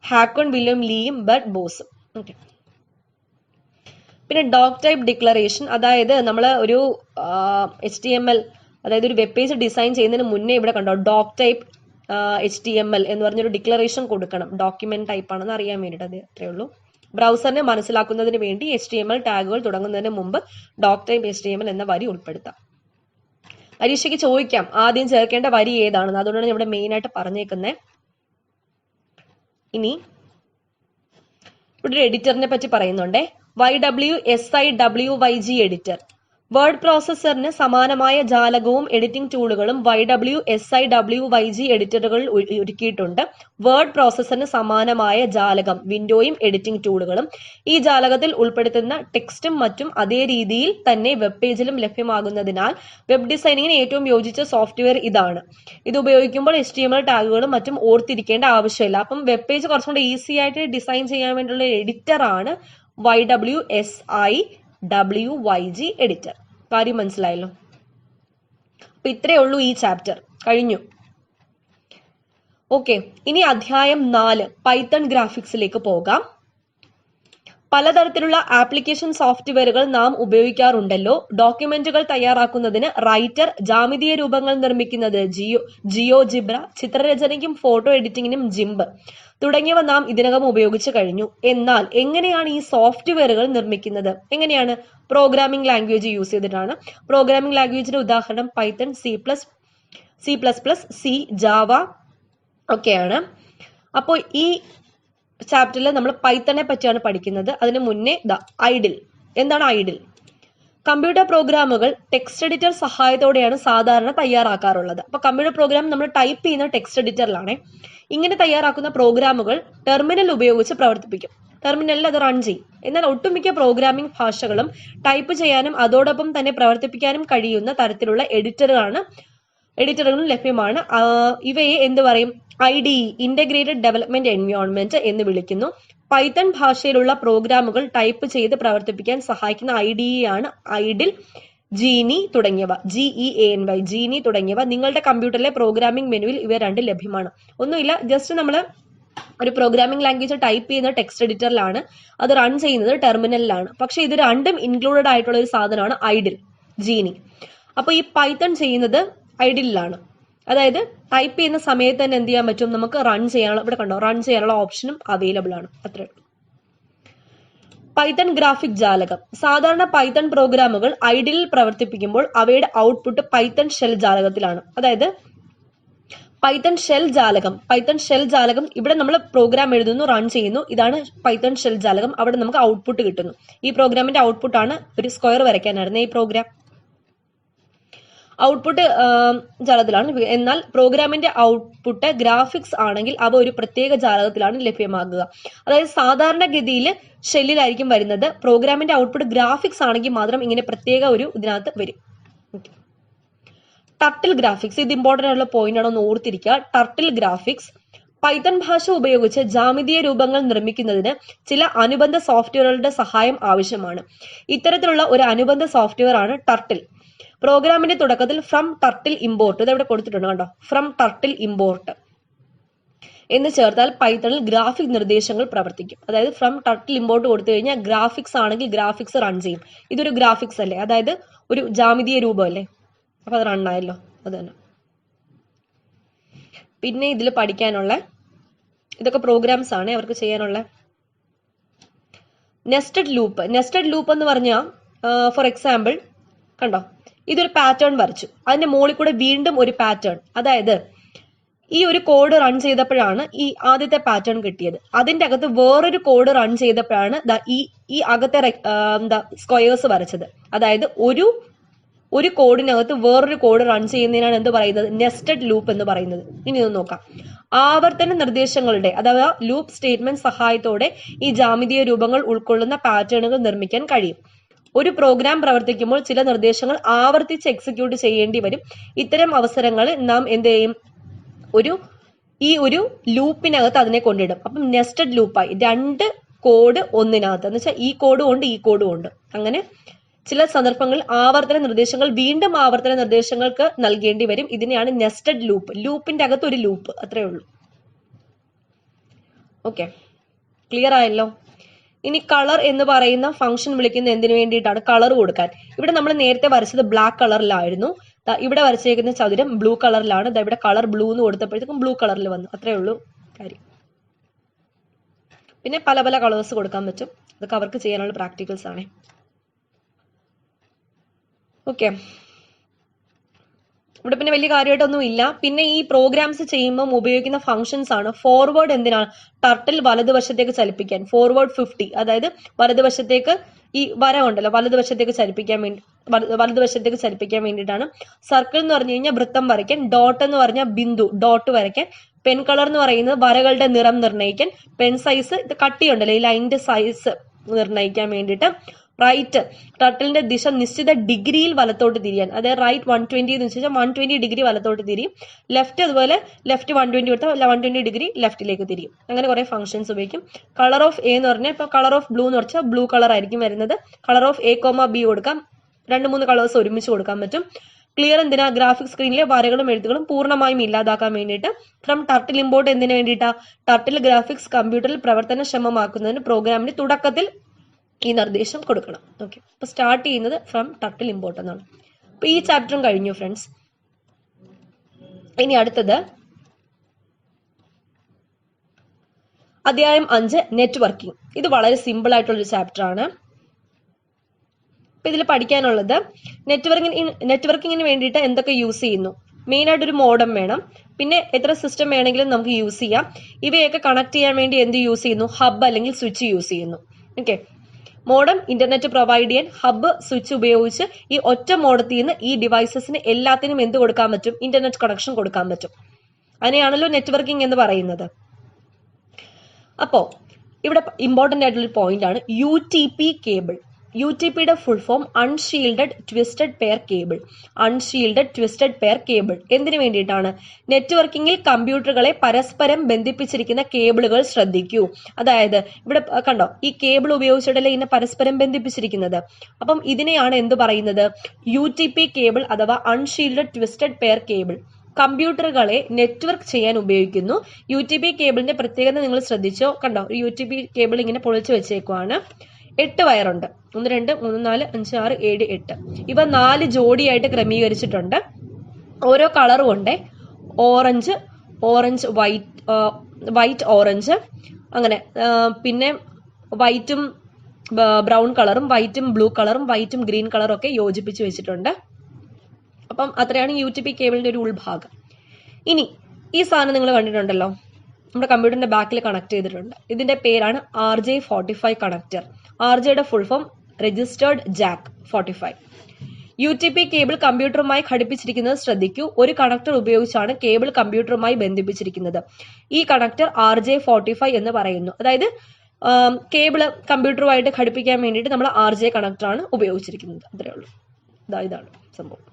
ഹാക്കോൺ, വില്യം ലീയും ബർട്ട് ബോസും. ഓക്കെ. പിന്നെ ഡോക് ടൈപ്പ് ഡിക്ലറേഷൻ, അതായത് നമ്മൾ ഒരു HTML, അതായത് ഒരു വെബ് പേജ് ഡിസൈൻ ചെയ്യുന്നതിന് മുന്നേ ഇവിടെ കണ്ടോ ഡോക് ടൈപ്പ് HTML എന്ന് പറഞ്ഞൊരു ഡിക്ലറേഷൻ കൊടുക്കണം. ഡോക്യുമെന്റ് ടൈപ്പ് ആണെന്ന് അറിയാൻ വേണ്ടിയിട്ട്, അത് അത്രേ ഉള്ളൂ. ബ്രൗസറിനെ മനസ്സിലാക്കുന്നതിന് വേണ്ടി HTML ടാഗുകൾ തുടങ്ങുന്നതിന് മുമ്പ് ഡോക് ടൈപ്പ് HTML എന്ന വരി ഉൾപ്പെടുത്താം. പരീക്ഷയ്ക്ക് ചോദിക്കാം ആദ്യം ചേർക്കേണ്ട വരി ഏതാണെന്ന്, അതുകൊണ്ടാണ് ഇവിടെ മെയിൻ ആയിട്ട് പറഞ്ഞേക്കുന്നത്. ഇനി ഇവിടെ ഒരു എഡിറ്ററിനെ പറ്റി പറയുന്നുണ്ട്. YWSIWYG editor. വേർഡ് പ്രോസസ്സറിന് സമാനമായ ജാലകവും എഡിറ്റിംഗ് ടൂളുകളും YWSIWYG എഡിറ്ററുകൾ ഒരുക്കിയിട്ടുണ്ട്. വേർഡ് പ്രോസസ്സറിന് സമാനമായ ജാലകം, വിൻഡോയും എഡിറ്റിംഗ് ടൂളുകളും. ഈ ജാലകത്തിൽ ഉൾപ്പെടുത്തുന്ന ടെക്സ്റ്റും മറ്റും അതേ രീതിയിൽ തന്നെ വെബ് പേജിലും ലഭ്യമാകുന്നതിനാൽ വെബ് ഡിസൈനിങ്ങിന് ഏറ്റവും യോജിച്ച സോഫ്റ്റ്വെയർ ഇതാണ്. ഇത് ഉപയോഗിക്കുമ്പോൾ HTML ടാഗുകളും മറ്റും ഓർത്തിരിക്കേണ്ട ആവശ്യമില്ല. അപ്പം വെബ് പേജ് കുറച്ചുകൂടി ഈസി ആയിട്ട് ഡിസൈൻ ചെയ്യാൻ വേണ്ടിയുള്ള എഡിറ്റർ ആണ് YWSIWYG എഡിറ്റർ. കാര്യം മനസ്സിലായല്ലോ? അപ്പൊ ഇത്രയേ ഉള്ളൂ ഈ ചാപ്റ്റർ, കഴിഞ്ഞു. ഓക്കെ, ഇനി അധ്യായം 4 പൈത്തൺ ഗ്രാഫിക്സിലേക്ക് പോകാം. പലതരത്തിലുള്ള ആപ്ലിക്കേഷൻ സോഫ്റ്റ്വെയറുകൾ നാം ഉപയോഗിക്കാറുണ്ടല്ലോ. ഡോക്യുമെന്റുകൾ തയ്യാറാക്കുന്നതിന് റൈറ്റർ, ജാമിതീയ രൂപങ്ങൾ നിർമ്മിക്കുന്നത് ജിയോജിബ്ര, ചിത്രരചനയ്ക്കും ഫോട്ടോ എഡിറ്റിംഗിനും ജിംബ് തുടങ്ങിയവ നാം ഇതിനകം ഉപയോഗിച്ചു കഴിഞ്ഞു. എന്നാൽ എങ്ങനെയാണ് ഈ സോഫ്റ്റ്വെയറുകൾ നിർമ്മിക്കുന്നത്? എങ്ങനെയാണ്? പ്രോഗ്രാമിംഗ് ലാംഗ്വേജ് യൂസ് ചെയ്തിട്ടാണ്. പ്രോഗ്രാമിംഗ് ലാംഗ്വേജിന്റെ ഉദാഹരണം പൈത്തൺ, C++, ജാവ ഒക്കെയാണ്. അപ്പോൾ ഈ ചാപ്റ്ററിൽ നമ്മൾ പൈത്തണെ പറ്റിയാണ് പഠിക്കുന്നത്. അതിന് മുന്നേ ഐഡിൽ. എന്താണ് ഐഡിൽ? കമ്പ്യൂട്ടർ പ്രോഗ്രാമുകൾ ടെക്സ്റ്റ് എഡിറ്റർ സഹായത്തോടെയാണ് സാധാരണ തയ്യാറാക്കാറുള്ളത്. അപ്പൊ കമ്പ്യൂട്ടർ പ്രോഗ്രാം നമ്മൾ ടൈപ്പ് ചെയ്യുന്ന ടെക്സ്റ്റ് എഡിറ്ററിലാണ്. ഇങ്ങനെ തയ്യാറാക്കുന്ന പ്രോഗ്രാമുകൾ ടെർമിനൽ ഉപയോഗിച്ച് പ്രവർത്തിപ്പിക്കും. ടെർമിനലിൽ അത് റൺ ചെയ്യും. എന്നാൽ ഒട്ടുമിക്ക പ്രോഗ്രാമിംഗ് ഭാഷകളും ടൈപ്പ് ചെയ്യാനും അതോടൊപ്പം തന്നെ പ്രവർത്തിപ്പിക്കാനും കഴിയുന്ന തരത്തിലുള്ള എഡിറ്ററുകളും ലഭ്യമാണ്. ഇവയെ എന്ത് പറയും? IDE, ഇന്റഗ്രേറ്റഡ് ഡെവലപ്മെന്റ് എൻവയോൺമെന്റ് എന്ന് വിളിക്കുന്നു. പൈത്തൺ ഭാഷയിലുള്ള പ്രോഗ്രാമുകൾ ടൈപ്പ് ചെയ്ത് പ്രവർത്തിപ്പിക്കാൻ സഹായിക്കുന്ന IDE ആണ് ഐഡിൽ, ജീനി തുടങ്ങിയവ. GEANY, ജീനി തുടങ്ങിയവ. നിങ്ങളുടെ കമ്പ്യൂട്ടറിലെ പ്രോഗ്രാമിംഗ് മെനുവിൽ ഇവ രണ്ടും ലഭ്യമാണ്. ഒന്നുമില്ല, ജസ്റ്റ് നമ്മൾ ഒരു പ്രോഗ്രാമിംഗ് ലാംഗ്വേജ് ടൈപ്പ് ചെയ്യുന്ന ടെക്സ്റ്റ് എഡിറ്ററിലാണ്, അത് റൺ ചെയ്യുന്നത് ടെർമിനലിലാണ്. പക്ഷെ ഇത് രണ്ടും ഇൻക്ലൂഡഡ് ആയിട്ടുള്ള ഒരു സാധനമാണ് ഐഡിൽ, ജീനി. അപ്പൊ ഈ പൈത്തൺ ചെയ്യുന്നത് ഐഡിലാണ്. അതായത് ടൈപ്പ് ചെയ്യുന്ന സമയത്ത് തന്നെ എന്ത് ചെയ്യാൻ പറ്റും? നമുക്ക് റൺ ചെയ്യാനുള്ള, ഇവിടെ കണ്ടോ, റൺ ചെയ്യാനുള്ള ഓപ്ഷനും അവൈലബിൾ ആണ്. അത്രേ ഉള്ളൂ. പൈത്തൺ ഗ്രാഫിക് ജാലകം. സാധാരണ പൈത്തൺ പ്രോഗ്രാമുകൾ ഐഡിലിൽ പ്രവർത്തിപ്പിക്കുമ്പോൾ അവയുടെ ഔട്ട്പുട്ട് പൈത്തൺ ഷെൽ ജാലകത്തിലാണ്. അതായത് പൈത്തൺ ഷെൽ ജാലകം ഇവിടെ നമ്മൾ പ്രോഗ്രാം എഴുതുന്നു, റൺ ചെയ്യുന്നു. ഇതാണ് പൈത്തൺ ഷെൽ ജാലകം. അവിടെ നമുക്ക് ഔട്ട്പുട്ട് കിട്ടുന്നു. ഈ പ്രോഗ്രാമിന്റെ ഔട്ട്പുട്ട് ആണ് ഒരു സ്ക്വയർ വരയ്ക്കാനായിരുന്നു ഈ പ്രോഗ്രാം. ഔട്ട്പുട്ട് ജാലകത്തിലാണ്. എന്നാൽ പ്രോഗ്രാമിന്റെ ഔട്ട്പുട്ട് ഗ്രാഫിക്സ് ആണെങ്കിൽ അവ ഒരു പ്രത്യേക ജാലകത്തിലാണ് ലഭ്യമാകുക. അതായത് സാധാരണഗതിയിൽ ഷെല്ലിലായിരിക്കും വരുന്നത്. പ്രോഗ്രാമിന്റെ ഔട്ട്പുട്ട് ഗ്രാഫിക്സ് ആണെങ്കിൽ മാത്രം ഇങ്ങനെ പ്രത്യേക ഒരു ഇതിനകത്ത് വരും. ടർട്ടിൽ ഗ്രാഫിക്സ്, ഇത് ഇമ്പോർട്ടന്റ് ആയിട്ടുള്ള പോയിന്റ് ആണോ എന്ന് ഓർത്തിരിക്കുക. ടർട്ടിൽ ഗ്രാഫിക്സ് പൈത്തൺ ഭാഷ ഉപയോഗിച്ച് ജാമിതീയ രൂപങ്ങൾ നിർമ്മിക്കുന്നതിന് ചില അനുബന്ധ സോഫ്റ്റ്വെയറുകളുടെ സഹായം ആവശ്യമാണ്. ഇത്തരത്തിലുള്ള ഒരു അനുബന്ധ സോഫ്റ്റ്വെയർ ആണ് ടർട്ടിൽ. പ്രോഗ്രാമിന്റെ തുടക്കത്തിൽ ഫ്രം ടർട്ടിൽ ഇമ്പോർട്ട്, ഇത് ഇവിടെ കൊടുത്തിട്ടുണ്ട് കണ്ടോ, ഫ്രം ടർട്ടിൽ ഇമ്പോർട്ട് എന്ന് ചേർത്താൽ പൈത്തണിൽ ഗ്രാഫിക് നിർദ്ദേശങ്ങൾ പ്രവർത്തിക്കും. അതായത് ഫ്രം ടർട്ടിൽ ഇമ്പോർട്ട് കൊടുത്തു കഴിഞ്ഞാൽ ഗ്രാഫിക്സ് ആണെങ്കിൽ ഗ്രാഫിക്സ് റൺ ചെയ്യും. ഇതൊരു ഗ്രാഫിക്സ് അല്ലേ, അതായത് ഒരു ജാമിതീയ രൂപം അല്ലേ, അപ്പൊ അത് റണ്ണായല്ലോ. അത് തന്നെ. പിന്നെ ഇതിൽ പഠിക്കാനുള്ള ഇതൊക്കെ പ്രോഗ്രാംസ് ആണ് അവർക്ക് ചെയ്യാനുള്ള. നെസ്റ്റഡ് ലൂപ്പ് എന്ന് പറഞ്ഞാൽ ഫോർ എക്സാമ്പിൾ കണ്ടോ, ഇതൊരു പാറ്റേൺ വരച്ചു, അതിന്റെ മുകളിൽ കൂടെ വീണ്ടും ഒരു പാറ്റേൺ. അതായത് ഈ ഒരു കോഡ് റൺ ചെയ്തപ്പോഴാണ് ഈ ആദ്യത്തെ പാറ്റേൺ കിട്ടിയത്. അതിന്റെ അകത്ത് വേറൊരു കോഡ് റൺ ചെയ്തപ്പോഴാണ് ഈ അകത്തെ സ്ക്വയേഴ്സ് വരച്ചത്. അതായത് ഒരു കോഡിനകത്ത് വേറൊരു കോഡ് റൺ ചെയ്യുന്നതിനാണ് എന്ത് പറയുന്നത്? നെസ്റ്റഡ് ലൂപ്പ് എന്ന് പറയുന്നത്. ഇനി ഒന്ന് നോക്കാം. ആവർത്തന നിർദ്ദേശങ്ങളുടെ അഥവാ ലൂപ്പ് സ്റ്റേറ്റ്മെന്റ് സഹായത്തോടെ ഈ ജാമിതീയ രൂപങ്ങൾ ഉൾക്കൊള്ളുന്ന പാറ്റേണുകൾ നിർമ്മിക്കാൻ കഴിയും. ഒരു പ്രോഗ്രാം പ്രവർത്തിക്കുമ്പോൾ ചില നിർദ്ദേശങ്ങൾ ആവർത്തിച്ച് എക്സിക്യൂട്ട് ചെയ്യേണ്ടി വരും. ഇത്തരം അവസരങ്ങളിൽ നാം എന്ത് ചെയ്യും? ഈ ഒരു ലൂപ്പിനകത്ത് അതിനെ കൊണ്ടിടും. അപ്പം നെസ്റ്റഡ് ലൂപ്പായി. രണ്ട് കോഡ് ഒന്നിനകത്ത് എന്ന് വെച്ചാൽ ഈ കോഡും ഉണ്ട് ഈ കോഡും ഉണ്ട്. അങ്ങനെ ചില സന്ദർഭങ്ങളിൽ ആവർത്തന നിർദ്ദേശങ്ങൾ വീണ്ടും ആവർത്തന നിർദ്ദേശങ്ങൾക്ക് നൽകേണ്ടി വരും. ഇതിനെയാണ് നെസ്റ്റഡ് ലൂപ്പ്. ലൂപ്പിന്റെ അകത്ത് ഒരു ലൂപ്പ്, അത്രേ ഉള്ളൂ. ഓക്കെ, ക്ലിയർ ആയല്ലോ. ഇനി കളർ എന്ന് പറയുന്ന ഫംഗ്ഷൻ വിളിക്കുന്ന എന്തിനു വേണ്ടിയിട്ടാണ്? കളർ കൊടുക്കാൻ. ഇവിടെ നമ്മൾ നേരത്തെ വരച്ചത് ബ്ലാക്ക് കളറിലായിരുന്നു. ഇവിടെ വരച്ചേക്കുന്ന ചതുരം ബ്ലൂ കളറിലാണ്. ഇവിടെ കളർ ബ്ലൂ എന്ന് കൊടുത്തപ്പോഴത്തേക്കും ബ്ലൂ കളറിൽ വന്നു. അത്രേ ഉള്ളൂ കാര്യം. പിന്നെ പല പല കളേഴ്സ് കൊടുക്കാൻ പറ്റും. അതൊക്കെ അവർക്ക് ചെയ്യാനുള്ള പ്രാക്ടിക്കൽസ് ആണ്. ഓക്കെ, ഇവിടെ പിന്നെ വലിയ കാര്യമായിട്ടൊന്നും ഇല്ല. പിന്നെ ഈ പ്രോഗ്രാംസ് ചെയ്യുമ്പോൾ ഉപയോഗിക്കുന്ന ഫംഗ്ഷൻസ് ആണ്. ഫോർവേഡ് എന്തിനാണ്? ടർട്ടിൽ വലതുവശത്തേക്ക് ചലിപ്പിക്കാൻ. ഫോർവേഡ് 50, അതായത് വലതുവശത്തേക്ക് ഈ വര ഉണ്ടല്ലോ വലതുവശത്തേക്ക് ചലിപ്പിക്കാൻ വേണ്ടിയിട്ടാണ്. സർക്കിൾ എന്ന് പറഞ്ഞു കഴിഞ്ഞാൽ വൃത്തം വരയ്ക്കാൻ. ഡോട്ട് എന്ന് പറഞ്ഞാൽ ബിന്ദു, ഡോട്ട് വരയ്ക്കാൻ. പെൻ കളർ എന്ന് പറയുന്നത് വരകളുടെ നിറം നിർണ്ണയിക്കാൻ. പെൻ സൈസ്, ഇത് കട്ടിയുണ്ടല്ലോ ഈ ലൈനിന്റെ സൈസ് നിർണ്ണയിക്കാൻ വേണ്ടിയിട്ട്. റൈറ്റ്, ടർട്ടിലിന്റെ ദിശ നിശ്ചിത ഡിഗ്രിയിൽ വലത്തോട്ട് തിരിയാൻ. അതായത് റൈറ്റ് 120 എന്ന് വെച്ചാൽ 120 ഡിഗ്രി വലത്തോട്ട് തിരിയും. ലെഫ്റ്റ് അതുപോലെ ലെഫ്റ്റ് 120 കൊടുത്താൽ 120 ഡിഗ്രി ലെഫ്റ്റിലേക്ക് തിരിയും. അങ്ങനെ കുറെ ഫംഗ്ഷൻസ് ഉപയോഗിക്കും. കളർ ഓഫ് എ എന്ന് പറഞ്ഞാൽ ഇപ്പൊ കളർ ഓഫ് ബ്ലൂ എന്ന് വെച്ചാൽ ബ്ലൂ കളർ ആയിരിക്കും വരുന്നത്. കളർ ഓഫ് A, B കൊടുക്കാം. 2-3 കളേഴ്സ് ഒരുമിച്ച് കൊടുക്കാൻ പറ്റും. ക്ലിയർ എന്തിനാ? ഗ്രാഫിക് സ്ക്രീനിലെ വരകളും എഴുത്തുകളും പൂർണ്ണമായും ഇല്ലാതാക്കാൻ വേണ്ടിയിട്ട്. ഫ്രം ടർട്ടിൽ ഇമ്പോർട്ട് എന്തിനു വേണ്ടിയിട്ടാ? ടർട്ടിൽ ഗ്രാഫിക്സ് കമ്പ്യൂട്ടറിൽ പ്രവർത്തനക്ഷമമാക്കുന്നതിന് പ്രോഗ്രാമിന് തുടക്കത്തിൽ ഈ നിർദ്ദേശം കൊടുക്കണം. ഓക്കെ, അപ്പൊ സ്റ്റാർട്ട് ചെയ്യുന്നത് ഫ്രം ടർട്ടിൽ ഇമ്പോർട്ട് എന്നാണ്. അപ്പൊ ഈ ചാപ്റ്ററും കഴിഞ്ഞു ഫ്രണ്ട്സ്. ഇനി അടുത്തത് അധ്യായം 5 നെറ്റ്വർക്കിംഗ്. ഇത് വളരെ സിമ്പിൾ ആയിട്ടുള്ള ഒരു ചാപ്റ്റർ ആണ്. അപ്പൊ ഇതിൽ പഠിക്കാനുള്ളത് നെറ്റ്വർക്കിങ്ങിന് വേണ്ടിയിട്ട് എന്തൊക്കെ യൂസ് ചെയ്യുന്നു. മെയിൻ ആയിട്ട് ഒരു മോഡം വേണം. പിന്നെ എത്ര സിസ്റ്റം വേണമെങ്കിലും നമുക്ക് യൂസ് ചെയ്യാം. ഇവയൊക്കെ കണക്ട് ചെയ്യാൻ വേണ്ടി എന്ത് യൂസ് ചെയ്യുന്നു? ഹബ് അല്ലെങ്കിൽ സ്വിച്ച് യൂസ് ചെയ്യുന്നു. ഓക്കെ, മോഡം ഇന്റർനെറ്റ് പ്രൊവൈഡ് ചെയ്യാൻ ഹബ് സ്വിച്ച് ഉപയോഗിച്ച് ഈ ഒറ്റ മോഡത്തിൽ നിന്ന് ഈ ഡിവൈസസിന് എല്ലാത്തിനും എന്ത് കൊടുക്കാൻ പറ്റും? ഇന്റർനെറ്റ് കണക്ഷൻ കൊടുക്കാൻ പറ്റും. അതിനെയാണല്ലോ നെറ്റ്വർക്കിംഗ് എന്ന് പറയുന്നത്. അപ്പോ ഇവിടെ ഇമ്പോർട്ടന്റ് ആയിട്ടുള്ള പോയിന്റ് ആണ് UTP കേബിൾ. UTPയുടെ full form unshielded twisted pair cable. Unshielded twisted pair cable എന്തിനു വേണ്ടിയിട്ടാണ്? നെറ്റ്വർക്കിംഗിൽ കമ്പ്യൂട്ടറുകളെ പരസ്പരം ബന്ധിപ്പിച്ചിരിക്കുന്ന കേബിളുകൾ ശ്രദ്ധിക്കൂ. അതായത് ഇവിടെ കണ്ടോ, ഈ കേബിൾ ഉപയോഗിച്ചിട്ടല്ലേ ഇതിനെ പരസ്പരം ബന്ധിപ്പിച്ചിരിക്കുന്നത്. അപ്പം ഇതിനെയാണ് എന്ത് പറയുന്നത്? UTP കേബിൾ അഥവാ അൺഷീൽഡഡ് ട്വിസ്റ്റഡ് പെയർ കേബിൾ. കമ്പ്യൂട്ടറുകളെ നെറ്റ്വർക്ക് ചെയ്യാൻ ഉപയോഗിക്കുന്നു. UTP കേബിളിന്റെ പ്രത്യേകത നിങ്ങൾ ശ്രദ്ധിച്ചോ? കണ്ടോ, UTP കേബിൾ ഇങ്ങനെ പൊളിച്ചു വെച്ചേക്കുവാണ്. 8 വയറുണ്ട്. 1, 2, 3, 4, 5, 6, 7, 8. ഇവ 4 ജോഡിയായിട്ട് ക്രമീകരിച്ചിട്ടുണ്ട്. ഓരോ കളറും ഉണ്ട്. ഓറഞ്ച്, വൈറ്റ് ഓറഞ്ച്, അങ്ങനെ. പിന്നെ വൈറ്റും ബ്രൗൺ കളറും വൈറ്റും ബ്ലൂ കളറും വൈറ്റും ഗ്രീൻ കളറും ഒക്കെ യോജിപ്പിച്ച് വെച്ചിട്ടുണ്ട്. അപ്പം അത്രയാണ് UTP കേബിളിന്റെ ഒരു ഉൾഭാഗം. ഇനി ഈ സാധനം നിങ്ങൾ കണ്ടിട്ടുണ്ടല്ലോ, നമ്മുടെ കമ്പ്യൂട്ടറിന്റെ ബാക്കിൽ കണക്ട് ചെയ്തിട്ടുണ്ട്. ഇതിന്റെ പേരാണ് RJ45 കണക്ടർ. RJയുടെ full form registered jack 45. UTP cable കമ്പ്യൂട്ടറുമായി ഘടിപ്പിച്ചിരിക്കുന്നത് ശ്രദ്ധിക്കൂ. ഒരു കണക്ടർ ഉപയോഗിച്ചാണ് കേബിൾ കമ്പ്യൂട്ടറുമായി ബന്ധിപ്പിച്ചിരിക്കുന്നത്. ഈ കണക്ടർ RJ45 എന്ന് പറയുന്നു. അതായത് കേബിള് കമ്പ്യൂട്ടറുമായിട്ട് ഘടിപ്പിക്കാൻ വേണ്ടിയിട്ട് നമ്മൾ RJ കണക്ടറാണ് ഉപയോഗിച്ചിരിക്കുന്നത്. അത്രേ ഉള്ളൂ. ഇതാണ് സംഭവം.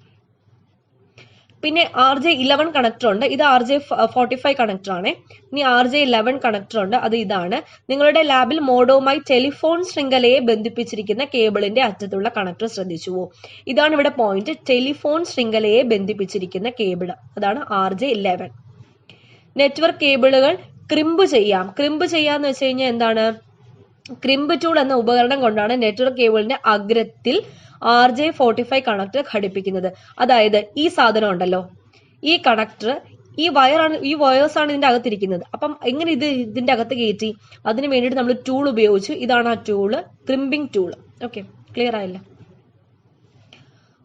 പിന്നെ RJ11 കണക്ടർ ഉണ്ട്. ഇത് RJ45 കണക്ടർ ആണ്. ഇനി RJ11 കണക്ടർ ഉണ്ട്. അത് ഇതാണ്. നിങ്ങളുടെ ലാബിൽ മോഡവുമായി ടെലിഫോൺ ശൃംഖലയെ ബന്ധിപ്പിച്ചിരിക്കുന്ന കേബിളിന്റെ അറ്റത്തുള്ള കണക്ടർ ശ്രദ്ധിച്ചുവോ? ഇതാണ് ഇവിടെ പോയിന്റ്. ടെലിഫോൺ ശൃംഖലയെ ബന്ധിപ്പിച്ചിരിക്കുന്ന കേബിൾ, അതാണ് RJ11. നെറ്റ്വർക്ക് കേബിളുകൾ ക്രിമ്പ് ചെയ്യാം. ക്രിമ്പ് ചെയ്യാന്ന് വെച്ച് കഴിഞ്ഞാൽ എന്താണ്? ക്രിമ്പ് ടൂൾ എന്ന ഉപകരണം കൊണ്ടാണ് നെറ്റ്വർക്ക് കേബിളിന്റെ അഗ്രത്തിൽ RJ45 കണക്ടർ ഘടിപ്പിക്കുന്നത്. അതായത് ഈ സാധനം ഉണ്ടല്ലോ, ഈ കണക്ടർ, ഈ വയേഴ്സ് ആണ് ഇതിന്റെ അകത്തിരിക്കുന്നത്. അപ്പം എങ്ങനെ ഇതിന്റെ അകത്ത് കയറ്റി? അതിന് വേണ്ടിയിട്ട് നമ്മൾ ടൂൾ ഉപയോഗിച്ചു. ഇതാണ് ആ tool, crimping tool. Okay, clear ആയില്ല?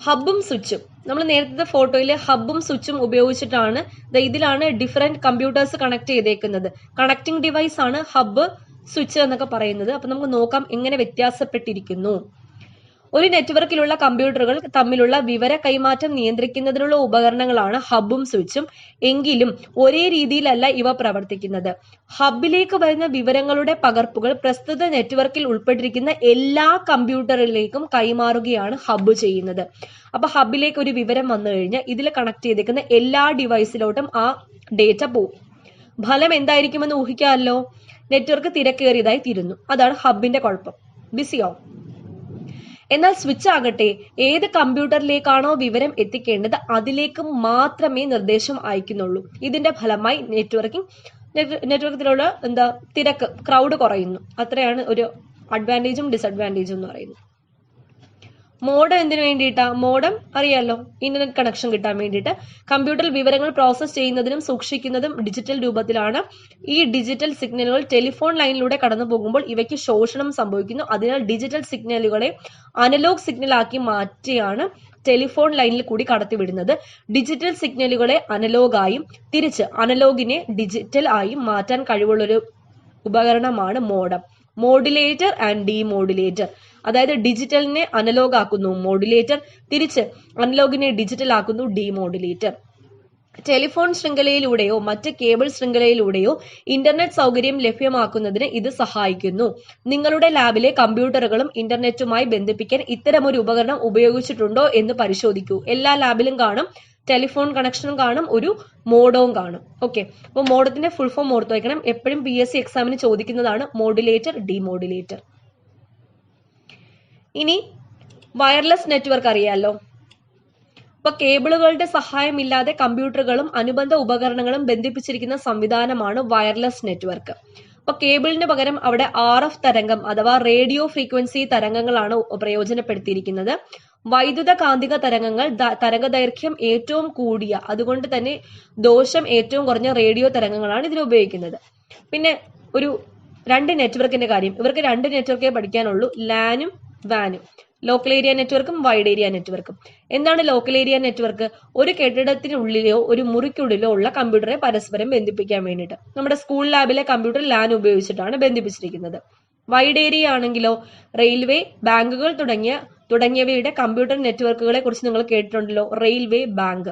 ഹബും സ്വിച്ചും, നമ്മൾ നേരത്തെ ഫോട്ടോയിൽ ഹബും സ്വിച്ചും ഉപയോഗിച്ചിട്ടാണ്. ഇതിലാണ് ഡിഫറെന്റ് കമ്പ്യൂട്ടേഴ്സ് കണക്ട് ചെയ്തേക്കുന്നത്. കണക്ടിങ് ഡിവൈസ് ആണ് ഹബ്, സ്വിച്ച് എന്നൊക്കെ പറയുന്നത്. അപ്പൊ നമുക്ക് നോക്കാം എങ്ങനെ വ്യത്യാസപ്പെട്ടിരിക്കുന്നു. ഒരു നെറ്റ്വർക്കിലുള്ള കമ്പ്യൂട്ടറുകൾ തമ്മിലുള്ള വിവര കൈമാറ്റം നിയന്ത്രിക്കുന്നതിനുള്ള ഉപകരണങ്ങളാണ് ഹബും സ്വിച്ചും. എങ്കിലും ഒരേ രീതിയിലല്ല ഇവ പ്രവർത്തിക്കുന്നത്. ഹബിലേക്ക് വരുന്ന വിവരങ്ങളുടെ പകർപ്പുകൾ പ്രസ്തുത നെറ്റ്വർക്കിൽ ഉൾപ്പെട്ടിരിക്കുന്ന എല്ലാ കമ്പ്യൂട്ടറിലേക്കും കൈമാറുകയാണ് ഹബ് ചെയ്യുന്നത്. അപ്പൊ ഹബിലേക്ക് ഒരു വിവരം വന്നു കഴിഞ്ഞാൽ ഇതിൽ കണക്ട് ചെയ്തിരിക്കുന്ന എല്ലാ ഡിവൈസിലോട്ടും ആ ഡേറ്റ പോകും. ഫലം എന്തായിരിക്കുമെന്ന് ഊഹിക്കാമല്ലോ. നെറ്റ്വർക്ക് തിരക്കേറിയതായി തീരുന്നു. അതാണ് ഹബിന്റെ കുഴപ്പം, ബിസിയാവും. എന്നാൽ സ്വിച്ച് ആകട്ടെ ഏത് കമ്പ്യൂട്ടറിലേക്കാണോ വിവരം എത്തിക്കേണ്ടത് അതിലേക്ക് മാത്രമേ നിർദ്ദേശം അയക്കുന്നുള്ളൂ. ഇതിന്റെ ഫലമായി നെറ്റ്വർക്കിലുള്ള തിരക്ക്, ക്രൗഡ് കുറയുന്നു. അത്രയാണ് ഒരു അഡ്വാൻറ്റേജും ഡിസഡ്വാൻറ്റേജും എന്ന് പറയുന്നത്. മോഡം എന്തിനു വേണ്ടിയിട്ടാ? മോഡം അറിയാലോ, ഇന്റർനെറ്റ് കണക്ഷൻ കിട്ടാൻ വേണ്ടിയിട്ട്. കമ്പ്യൂട്ടറിൽ വിവരങ്ങൾ പ്രോസസ് ചെയ്യുന്നതിനും സൂക്ഷിക്കുന്നതും ഡിജിറ്റൽ രൂപത്തിലാണ്. ഈ ഡിജിറ്റൽ സിഗ്നലുകൾ ടെലിഫോൺ ലൈനിലൂടെ കടന്നു പോകുമ്പോൾ ഇവയ്ക്ക് ശോഷണം സംഭവിക്കുന്നു. അതിനാൽ ഡിജിറ്റൽ സിഗ്നലുകളെ അനലോഗ് സിഗ്നലാക്കി മാറ്റിയാണ് ടെലിഫോൺ ലൈനിൽ കൂടി കടത്തിവിടുന്നത്. ഡിജിറ്റൽ സിഗ്നലുകളെ അനലോഗായും തിരിച്ച് അനലോഗിനെ ഡിജിറ്റൽ ആയും മാറ്റാൻ കഴിവുള്ളൊരു ഉപകരണമാണ് മോഡം. മോഡുലേറ്റർ ആൻഡ് ഡീമോഡുലേറ്റർ, അതായത് ഡിജിറ്റലിനെ അനലോഗ് ആക്കുന്നു മോഡുലേറ്റർ, തിരിച്ച് അനലോഗിനെ ഡിജിറ്റൽ ആക്കുന്നു ഡീമോഡുലേറ്റർ. ടെലിഫോൺ ശൃംഖലയിലൂടെയോ മറ്റ് കേബിൾ ശൃംഖലയിലൂടെയോ ഇന്റർനെറ്റ് സൗകര്യം ലഭ്യമാക്കുന്നതിന് ഇത് സഹായിക്കുന്നു. നിങ്ങളുടെ ലാബിലെ കമ്പ്യൂട്ടറുകളും ഇന്റർനെറ്റുമായി ബന്ധിപ്പിക്കാൻ ഇത്തരമൊരു ഉപകരണം ഉപയോഗിച്ചിട്ടുണ്ടോ എന്ന് പരിശോധിക്കൂ. എല്ലാ ലാബിലും കാണും, ടെലിഫോൺ കണക്ഷനും കാണും, ഒരു മോഡവും കാണും. ഓക്കെ, അപ്പോൾ മോഡത്തിന്റെ ഫുൾ ഫോം ഓർത്ത് വയ്ക്കണം. എപ്പോഴും PSC എക്സാമിന് ചോദിക്കുന്നതാണ് മോഡുലേറ്റർ, ഡീമോഡുലേറ്റർ. ഇനി വയർലെസ് നെറ്റ്വർക്ക് അറിയാലോ. അപ്പൊ കേബിളുകളുടെ സഹായമില്ലാതെ കമ്പ്യൂട്ടറുകളും അനുബന്ധ ഉപകരണങ്ങളും ബന്ധിപ്പിച്ചിരിക്കുന്ന സംവിധാനമാണ് വയർലെസ് നെറ്റ്വർക്ക്. അപ്പൊ കേബിളിന് പകരം അവിടെ RF തരംഗം അഥവാ റേഡിയോ ഫ്രീക്വൻസി തരംഗങ്ങളാണ് പ്രയോജനപ്പെടുത്തിയിരിക്കുന്നത്. വൈദ്യുത കാന്തിക തരംഗങ്ങൾ തരംഗദൈർഘ്യം ഏറ്റവും കൂടിയ, അതുകൊണ്ട് തന്നെ ദോഷം ഏറ്റവും കുറഞ്ഞ റേഡിയോ തരംഗങ്ങളാണ് ഇതിന് ഉപയോഗിക്കുന്നത്. പിന്നെ ഒരു രണ്ട് നെറ്റ്വർക്കിന്റെ കാര്യം, ഇവർക്ക് രണ്ട് നെറ്റ്വർക്കേ പഠിക്കാനുള്ളൂ, ലാനും വാനും. ലോക്കൽ ഏരിയ നെറ്റ്വർക്കും വൈഡ് ഏരിയ നെറ്റ്വർക്കും. എന്താണ് ലോക്കൽ ഏരിയ നെറ്റ്വർക്ക്? ഒരു കെട്ടിടത്തിനുള്ളിലോ ഒരു മുറിക്കുള്ളിലോ ഉള്ള കമ്പ്യൂട്ടറെ പരസ്പരം ബന്ധിപ്പിക്കാൻ വേണ്ടിയിട്ട്. നമ്മുടെ സ്കൂൾ ലാബിലെ കമ്പ്യൂട്ടർ ലാൻ ഉപയോഗിച്ചിട്ടാണ് ബന്ധിപ്പിച്ചിരിക്കുന്നത്. വൈഡ് ഏരിയ ആണെങ്കിലോ റെയിൽവേ, ബാങ്കുകൾ തുടങ്ങിയവയുടെ കമ്പ്യൂട്ടർ നെറ്റ്വർക്കുകളെ കുറിച്ച് നിങ്ങൾ കേട്ടിട്ടുണ്ടല്ലോ, റെയിൽവേ, ബാങ്ക്.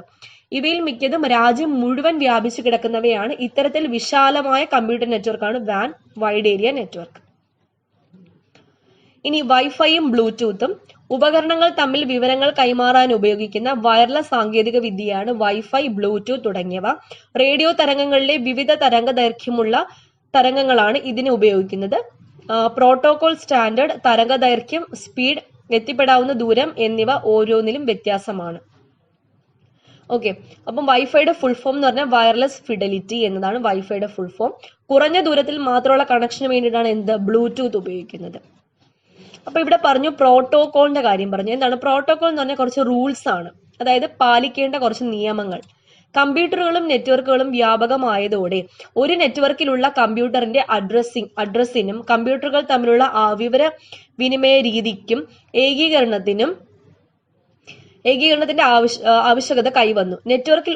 ഇവയിൽ മിക്കതും രാജ്യം മുഴുവൻ വ്യാപിച്ചു കിടക്കുന്നവയാണ്. ഇത്തരത്തിൽ വിശാലമായ കമ്പ്യൂട്ടർ നെറ്റ്വർക്കാണ് വാൻ, വൈഡ് ഏരിയ നെറ്റ്വർക്ക്. ഇനി വൈഫൈയും ബ്ലൂടൂത്തും. ഉപകരണങ്ങൾ തമ്മിൽ വിവരങ്ങൾ കൈമാറാൻ ഉപയോഗിക്കുന്ന വയർലെസ് സാങ്കേതിക വിദ്യയാണ് വൈഫൈ, ബ്ലൂടൂത്ത് തുടങ്ങിയവ. റേഡിയോ തരംഗങ്ങളിലെ വിവിധ തരംഗദൈർഘ്യമുള്ള തരംഗങ്ങളാണ് ഇതിന് ഉപയോഗിക്കുന്നത്. പ്രോട്ടോകോൾ, സ്റ്റാൻഡേർഡ്, തരംഗദൈർഘ്യം, സ്പീഡ്, എത്തിപ്പെടാവുന്ന ദൂരം എന്നിവ ഓരോന്നിലും വ്യത്യാസമാണ്. ഓക്കെ, അപ്പം വൈഫൈയുടെ ഫുൾ ഫോം എന്ന് പറഞ്ഞാൽ വയർലെസ് ഫിഡലിറ്റി എന്നതാണ് വൈഫൈയുടെ ഫുൾ ഫോം. കുറഞ്ഞ ദൂരത്തിൽ മാത്രമുള്ള കണക്ഷന് വേണ്ടിയിട്ടാണ് എന്ത് ബ്ലൂടൂത്ത് ഉപയോഗിക്കുന്നത്. അപ്പൊ ഇവിടെ പറഞ്ഞു പ്രോട്ടോകോളിന്റെ കാര്യം പറഞ്ഞു. എന്താണ് പ്രോട്ടോകോൾ എന്ന് പറഞ്ഞാൽ? കുറച്ച് റൂൾസ് ആണ്, അതായത് പാലിക്കേണ്ട കുറച്ച് നിയമങ്ങൾ. കമ്പ്യൂട്ടറുകളും നെറ്റ്വർക്കുകളും വ്യാപകമായതോടെ ഒരു നെറ്റ്വർക്കിലുള്ള കമ്പ്യൂട്ടറിന്റെ അഡ്രസ്സിനും കമ്പ്യൂട്ടറുകൾ തമ്മിലുള്ള വിവര വിനിമയ രീതിക്കും ഏകീകരണത്തിന്റെ ആവശ്യകത കൈവന്നു. നെറ്റ്വർക്കിൽ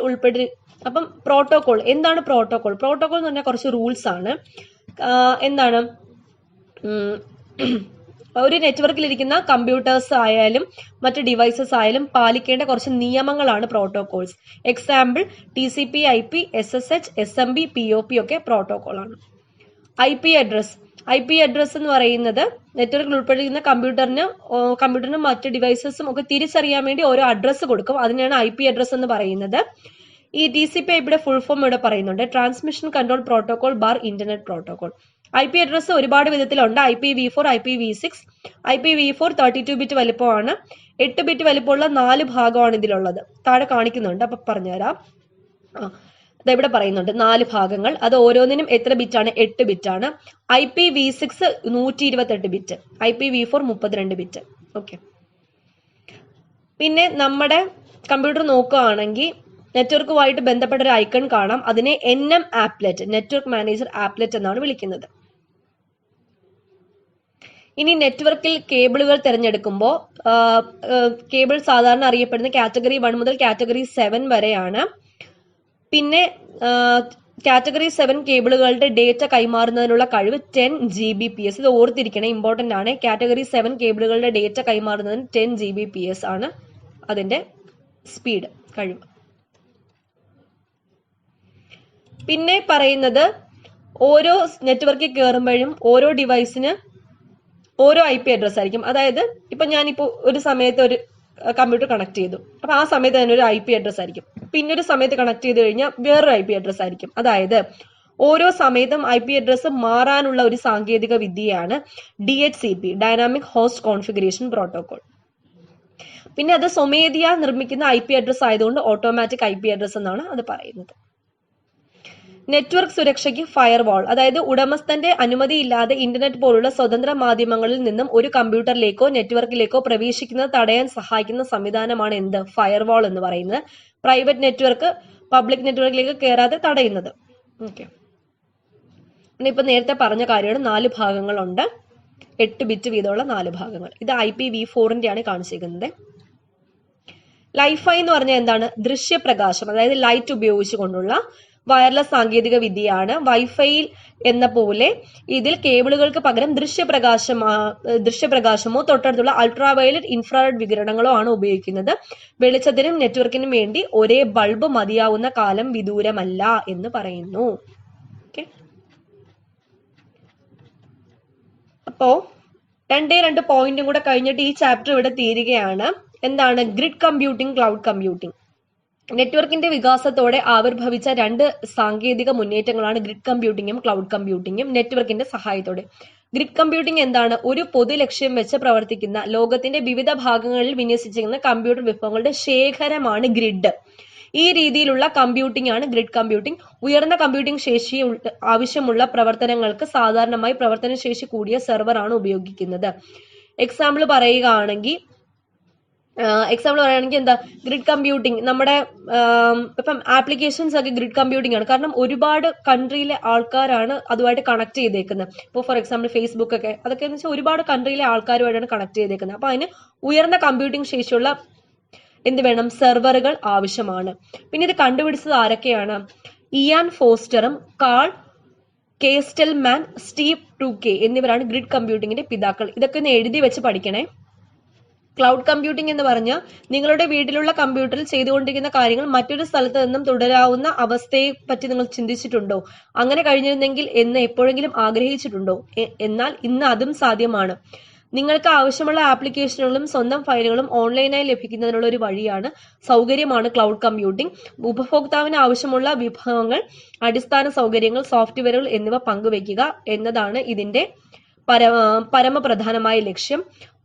അപ്പം പ്രോട്ടോകോൾ എന്താണ്? പ്രോട്ടോകോൾ എന്ന് പറഞ്ഞാൽ കുറച്ച് റൂൾസ് ആണ്. എന്താണ്? ഒരു നെറ്റ്വർക്കിൽ ഇരിക്കുന്ന കമ്പ്യൂട്ടേഴ്സ് ആയാലും മറ്റ് ഡിവൈസസ് ആയാലും പാലിക്കേണ്ട കുറച്ച് നിയമങ്ങളാണ് protocols. Example TCP, IP, SSH, SMB, POP ഒക്കെ പ്രോട്ടോകോൾ ആണ്. IP അഡ്രസ് എന്ന് പറയുന്നത് നെറ്റ്വർക്കിൽ ഉൾപ്പെട്ടിരിക്കുന്ന കമ്പ്യൂട്ടറിനും മറ്റ് ഡിവൈസസും ഒക്കെ തിരിച്ചറിയാൻ വേണ്ടി ഓരോ അഡ്രസ്സ് കൊടുക്കും. അതിനാണ് IP അഡ്രസ് എന്ന് പറയുന്നത്. ഈ TCP IPയുടെ ഫുൾ ഫോം ഇവിടെ പറയുന്നുണ്ട്, transmission control protocol bar internet protocol. IP address ഒരുപാട് വിധത്തിലുണ്ട്. IPv4, IPv6. IPv4 32 bit വലിപ്പമാണ്. 8 bit വലിപ്പമുള്ള 4 ഭാഗമാണ് ഇതിലുള്ളത്. താഴെ കാണിക്കുന്നുണ്ട്, അപ്പൊ പറഞ്ഞുതരാം. ഇവിടെ പറയുന്നുണ്ട് 4 ഭാഗങ്ങൾ. അത് ഓരോന്നിനും എത്ര ബിറ്റാണ്? 8 ബിറ്റാണ്. IPv6 128 bit, IPv4 32 bit. Okay, പിന്നെ നമ്മുടെ കമ്പ്യൂട്ടർ നോക്കുകയാണെങ്കിൽ നെറ്റ്വർക്കുമായിട്ട് ബന്ധപ്പെട്ട ഒരു ഐക്കൺ കാണാം. അതിനെ NM applet, network manager applet എന്നാണ് വിളിക്കുന്നത്. ഇനി നെറ്റ്വർക്കിൽ കേബിളുകൾ തിരഞ്ഞെടുക്കുമ്പോൾ കേബിൾ സാധാരണ അറിയപ്പെടുന്ന കാറ്റഗറി 1 മുതൽ കാറ്റഗറി 7 വരെയാണ്. പിന്നെ കാറ്റഗറി 7 കേബിളുകളുടെ ഡേറ്റ കൈമാറുന്നതിനുള്ള കഴിവ് 10 Gbps. ഇത് ഓർത്തിരിക്കണം, ഇമ്പോർട്ടന്റ് ആണ്. കാറ്റഗറി 7 കേബിളുകളുടെ ഡേറ്റ കൈമാറുന്നതിന് 10 Gbps ആണ് അതിന്റെ സ്പീഡ്, കഴിവ്. പിന്നെ പറയുന്നത് ഓരോ നെറ്റ്വർക്കിൽ കയറുമ്പോഴും ഓരോ ഡിവൈസിന് ഓരോ IP അഡ്രസ് ആയിരിക്കും. അതായത് ഞാനിപ്പോ ഒരു സമയത്ത് ഒരു കമ്പ്യൂട്ടർ കണക്ട് ചെയ്തു, അപ്പൊ ആ സമയത്ത് തന്നെ ഒരു IP അഡ്രസ് ആയിരിക്കും. പിന്നെ ഒരു സമയത്ത് കണക്ട് ചെയ്ത് കഴിഞ്ഞാൽ വേറൊരു IP അഡ്രസ് ആയിരിക്കും. അതായത് ഓരോ സമയത്തും IP അഡ്രസ് മാറാനുള്ള ഒരു സാങ്കേതിക വിദ്യയാണ് DHCP, dynamic host configuration protocol. പിന്നെ അത് സ്വമേധയാ നിർമ്മിക്കുന്ന IP അഡ്രസ് ആയതുകൊണ്ട് ഓട്ടോമാറ്റിക് IP അഡ്രസ് എന്നാണ് അത് പറയുന്നത്. നെറ്റ്വർക്ക് സുരക്ഷയ്ക്ക് ഫയർവാൾ, അതായത് ഉടമസ്ഥന്റെ അനുമതിയില്ലാതെ ഇന്റർനെറ്റ് പോലുള്ള സ്വതന്ത്ര മാധ്യമങ്ങളിൽ നിന്നും ഒരു കമ്പ്യൂട്ടറിലേക്കോ നെറ്റ്വർക്കിലേക്കോ പ്രവേശിക്കുന്നത് തടയാൻ സഹായിക്കുന്ന സംവിധാനമാണ് എന്ത്? ഫയർവാൾ എന്ന് പറയുന്നത്. പ്രൈവറ്റ് നെറ്റ്വർക്ക് പബ്ലിക് നെറ്റ്വർക്കിലേക്ക് കയറാതെ തടയുന്നത്. ഓക്കെ, ഇപ്പൊ നേരത്തെ പറഞ്ഞ കാര്യമാണ്. 4 ഭാഗങ്ങളുണ്ട്, 8 ബിറ്റ് വീതമുള്ള 4 ഭാഗങ്ങൾ. ഇത് IPv4 ആണ് കാണിച്ചിരിക്കുന്നത്. ലൈഫൈ എന്ന് പറഞ്ഞാൽ എന്താണ്? ദൃശ്യപ്രകാശം, അതായത് ലൈറ്റ് ഉപയോഗിച്ചുകൊണ്ടുള്ള വയർലെസ് സാങ്കേതിക വിദ്യയാണ്. വൈഫൈയിൽ എന്ന പോലെ ഇതിൽ കേബിളുകൾക്ക് പകരം ദൃശ്യപ്രകാശമോ തൊട്ടടുത്തുള്ള അൾട്രാവയലറ്റ് ഇൻഫ്രാറെഡ് വികിരണങ്ങളോ ആണ് ഉപയോഗിക്കുന്നത്. വെളിച്ചത്തിനും നെറ്റ്വർക്കിനും വേണ്ടി ഒരേ ബൾബ് മതിയാവുന്ന കാലം വിദൂരമല്ല എന്ന് പറയുന്നു. ഓക്കെ, അപ്പോ 2 പോയിന്റും കൂടെ കഴിഞ്ഞിട്ട് ഈ ചാപ്റ്റർ ഇവിടെ തീരുകയാണ്. എന്താണ്? Grid computing, cloud computing. നെറ്റ്വർക്കിന്റെ വികാസത്തോടെ ആവിർഭവിച്ച 2 സാങ്കേതിക മുന്നേറ്റങ്ങളാണ് ഗ്രിഡ് കമ്പ്യൂട്ടിങ്ങും ക്ലൗഡ് കമ്പ്യൂട്ടിങ്ങും നെറ്റ്വർക്കിന്റെ സഹായത്തോടെ. ഗ്രിഡ് കമ്പ്യൂട്ടിംഗ് എന്താണ്? ഒരു പൊതു ലക്ഷ്യം വെച്ച് പ്രവർത്തിക്കുന്ന ലോകത്തിന്റെ വിവിധ ഭാഗങ്ങളിൽ വിന്യസിച്ചിരിക്കുന്ന കമ്പ്യൂട്ടർ വിഭവങ്ങളുടെ ശേഖരമാണ് ഗ്രിഡ്. ഈ രീതിയിലുള്ള കമ്പ്യൂട്ടിംഗ് ആണ് ഗ്രിഡ് കമ്പ്യൂട്ടിംഗ്. ഉയർന്ന കമ്പ്യൂട്ടിംഗ് ശേഷി ആവശ്യമുള്ള പ്രവർത്തനങ്ങൾക്ക് സാധാരണമായി പ്രവർത്തനശേഷി കൂടിയ സെർവർ ആണ് ഉപയോഗിക്കുന്നത്. എക്സാമ്പിൾ പറയുകയാണെങ്കിൽ എന്താ? ഗ്രിഡ് കമ്പ്യൂട്ടിംഗ് നമ്മുടെ ഇപ്പം ആപ്ലിക്കേഷൻസ് ഒക്കെ ഗ്രിഡ് കമ്പ്യൂട്ടിംഗ് ആണ്. കാരണം ഒരുപാട് കൺട്രിയിലെ ആൾക്കാരാണ് അതുമായിട്ട് കണക്ട് ചെയ്തേക്കുന്നത്. ഇപ്പോൾ ഫോർ എക്സാമ്പിൾ ഫേസ്ബുക്ക് ഒക്കെ, അതൊക്കെ എന്ന് വെച്ചാൽ ഒരുപാട് കൺട്രിയിലെ ആൾക്കാരുമായിട്ടാണ് കണക്ട് ചെയ്തേക്കുന്നത്. അപ്പൊ അതിന് ഉയർന്ന കമ്പ്യൂട്ടിംഗ് ശേഷിയുള്ള എന്ത് വേണം? സെർവറുകൾ ആവശ്യമാണ്. പിന്നെ ഇത് കണ്ടുപിടിച്ചത് ആരൊക്കെയാണ്? ഇയാൻ ഫോസ്റ്ററും കാൾ കേസ്റ്റൽമാൻ, സ്റ്റീവ് ടൂക്കെ എന്നിവരാണ് ഗ്രിഡ് കമ്പ്യൂട്ടിംഗിന്റെ പിതാക്കൾ. ഇതൊക്കെ ഒന്ന് എഴുതി വെച്ച് പഠിക്കണേ. ക്ലൗഡ് കമ്പ്യൂട്ടിംഗ് എന്ന് പറഞ്ഞാൽ നിങ്ങളുടെ വീട്ടിലുള്ള കമ്പ്യൂട്ടറിൽ ചെയ്തുകൊണ്ടിരിക്കുന്ന കാര്യങ്ങൾ മറ്റൊരു സ്ഥലത്ത് നിന്നും തുടരാവുന്ന അവസ്ഥയെ പറ്റി നിങ്ങൾ ചിന്തിച്ചിട്ടുണ്ടോ? അങ്ങനെ കഴിഞ്ഞിരുന്നെങ്കിൽ എന്ന് എപ്പോഴെങ്കിലും ആഗ്രഹിച്ചിട്ടുണ്ടോ? എന്നാൽ ഇന്ന് അതും സാധ്യമാണ്. നിങ്ങൾക്ക് ആവശ്യമുള്ള ആപ്ലിക്കേഷനുകളും സ്വന്തം ഫയലുകളും ഓൺലൈനായി ലഭിക്കുന്നതിനുള്ള ഒരു വഴിയാണ്, സൗകര്യമാണ് ക്ലൗഡ് കമ്പ്യൂട്ടിംഗ്. ഉപഭോക്താവിന് ആവശ്യമുള്ള വിഭവങ്ങൾ, അടിസ്ഥാന സൗകര്യങ്ങൾ, സോഫ്റ്റ്വെയറുകൾ എന്നിവ പങ്കുവയ്ക്കുക എന്നതാണ് ഇതിന്റെ പരമപ്രധാനമായ ലക്ഷ്യം.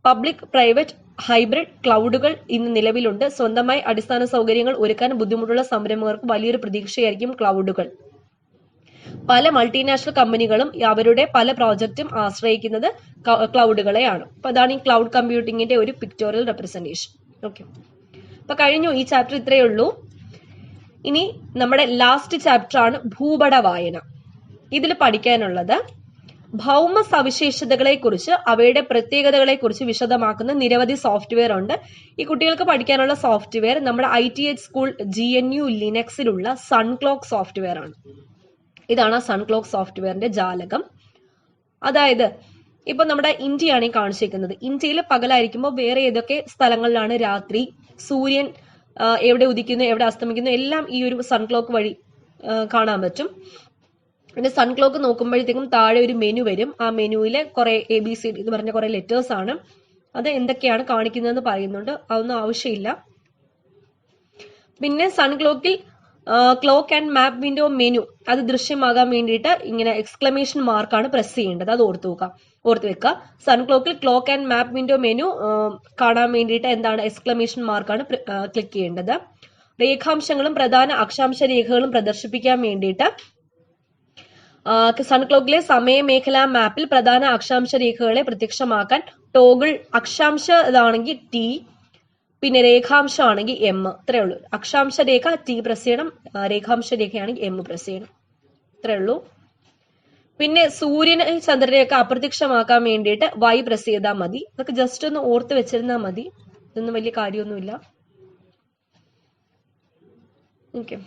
പബ്ലിക് പ്രൈവറ്റ് ഹൈബ്രിഡ് ക്ലൗഡുകൾ ഇന്ന് നിലവിലുണ്ട്. സ്വന്തമായി അടിസ്ഥാന സൗകര്യങ്ങൾ ഒരുക്കാൻ ബുദ്ധിമുട്ടുള്ള സംരംഭകർക്ക് വലിയൊരു പ്രതീക്ഷയായിരിക്കും ക്ലൗഡുകൾ. പല മൾട്ടിനാഷണൽ കമ്പനികളും അവരുടെ പല പ്രോജക്റ്റും ആശ്രയിക്കുന്നത് ക്ലൗഡുകളെയാണ്. അപ്പൊ അതാണ് ഈ ക്ലൗഡ് കമ്പ്യൂട്ടിങ്ങിന്റെ ഒരു പിക്ടോറിയൽ റെപ്രസെന്റേഷൻ. ഓക്കെ, അപ്പൊ കഴിഞ്ഞു ഈ ചാപ്റ്റർ. ഇത്രയേ ഉള്ളൂ. ഇനി നമ്മുടെ ലാസ്റ്റ് ചാപ്റ്റർ ആണ് ഭൂപട വായന. ഇതിൽ പഠിക്കാനുള്ളത് ഭൗമ സവിശേഷതകളെ കുറിച്ച്, അവയുടെ പ്രത്യേകതകളെ കുറിച്ച് വിശദമാക്കുന്ന നിരവധി സോഫ്റ്റ്വെയർ ഉണ്ട്. ഈ കുട്ടികൾക്ക് പഠിക്കാനുള്ള സോഫ്റ്റ്വെയർ നമ്മുടെ ITH സ്കൂൾ GNU ലിനക്സിലുള്ള സൺക്ലോക്ക് സോഫ്റ്റ്വെയർ ആണ്. ഇതാണ് സൺക്ലോക്ക് സോഫ്റ്റ്വെയറിന്റെ ജാലകം. അതായത് ഇപ്പൊ നമ്മുടെ ഇന്ത്യയാണ് ഈ കാണിച്ചിരിക്കുന്നത്. ഇന്ത്യയിൽ പകലായിരിക്കുമ്പോൾ വേറെ ഏതൊക്കെ സ്ഥലങ്ങളിലാണ് രാത്രി, സൂര്യൻ എവിടെ ഉദിക്കുന്നു, എവിടെ അസ്തമിക്കുന്നു, എല്ലാം ഈ ഒരു സൺക്ലോക്ക് വഴി കാണാൻ പറ്റും. പിന്നെ സൺക്ലോക്ക് നോക്കുമ്പോഴത്തേക്കും താഴെ ഒരു മെനു വരും. ആ മെനുവിലെ കുറെ ABCD എന്ന് പറഞ്ഞ കുറെ ലെറ്റേഴ്സ് ആണ്. അത് എന്തൊക്കെയാണ് കാണിക്കുന്നതെന്ന് പറയുന്നുണ്ട്. അതൊന്നും ആവശ്യമില്ല. പിന്നെ സൺക്ലോക്കിൽ clock and map window menu അത് ദൃശ്യമാകാൻ വേണ്ടിയിട്ട് ഇങ്ങനെ എക്സ്ക്ലമേഷൻ മാർക്കാണ് പ്രസ് ചെയ്യേണ്ടത്. അത് ഓർത്ത് വെക്കുക. സൺക്ലോക്കിൽ clock and map window menu കാണാൻ വേണ്ടിയിട്ട് എന്താണ്? എക്സ്ക്ലമേഷൻ മാർക്കാണ് ക്ലിക്ക് ചെയ്യേണ്ടത്. രേഖാംശങ്ങളും പ്രധാന അക്ഷാംശ രേഖകളും പ്രദർശിപ്പിക്കാൻ വേണ്ടിയിട്ട് സൺക്ലോക്കിലെ സമയമേഖലാ മാപ്പിൽ പ്രധാന അക്ഷാംശ രേഖകളെ പ്രത്യക്ഷമാക്കാൻ ടോഗിൾ, അക്ഷാംശ ഇതാണെങ്കിൽ T, പിന്നെ രേഖാംശം ആണെങ്കിൽ M. ഇത്രയേ ഉള്ളൂ. അക്ഷാംശ രേഖ T പ്രസ് ചെയ്യണം, രേഖാംശ രേഖയാണെങ്കിൽ M പ്രസ് ചെയ്യണം. ഇത്രയേ ഉള്ളൂ. പിന്നെ സൂര്യനെ ചന്ദ്രനെയൊക്കെ അപ്രത്യക്ഷമാക്കാൻ വേണ്ടിയിട്ട് Y പ്രസ് ചെയ്താൽ മതി. അതൊക്കെ ജസ്റ്റ് ഒന്ന് ഓർത്ത് വെച്ചിരുന്നാൽ മതി. ഇതൊന്നും വലിയ കാര്യമൊന്നുമില്ല. ഓക്കെ,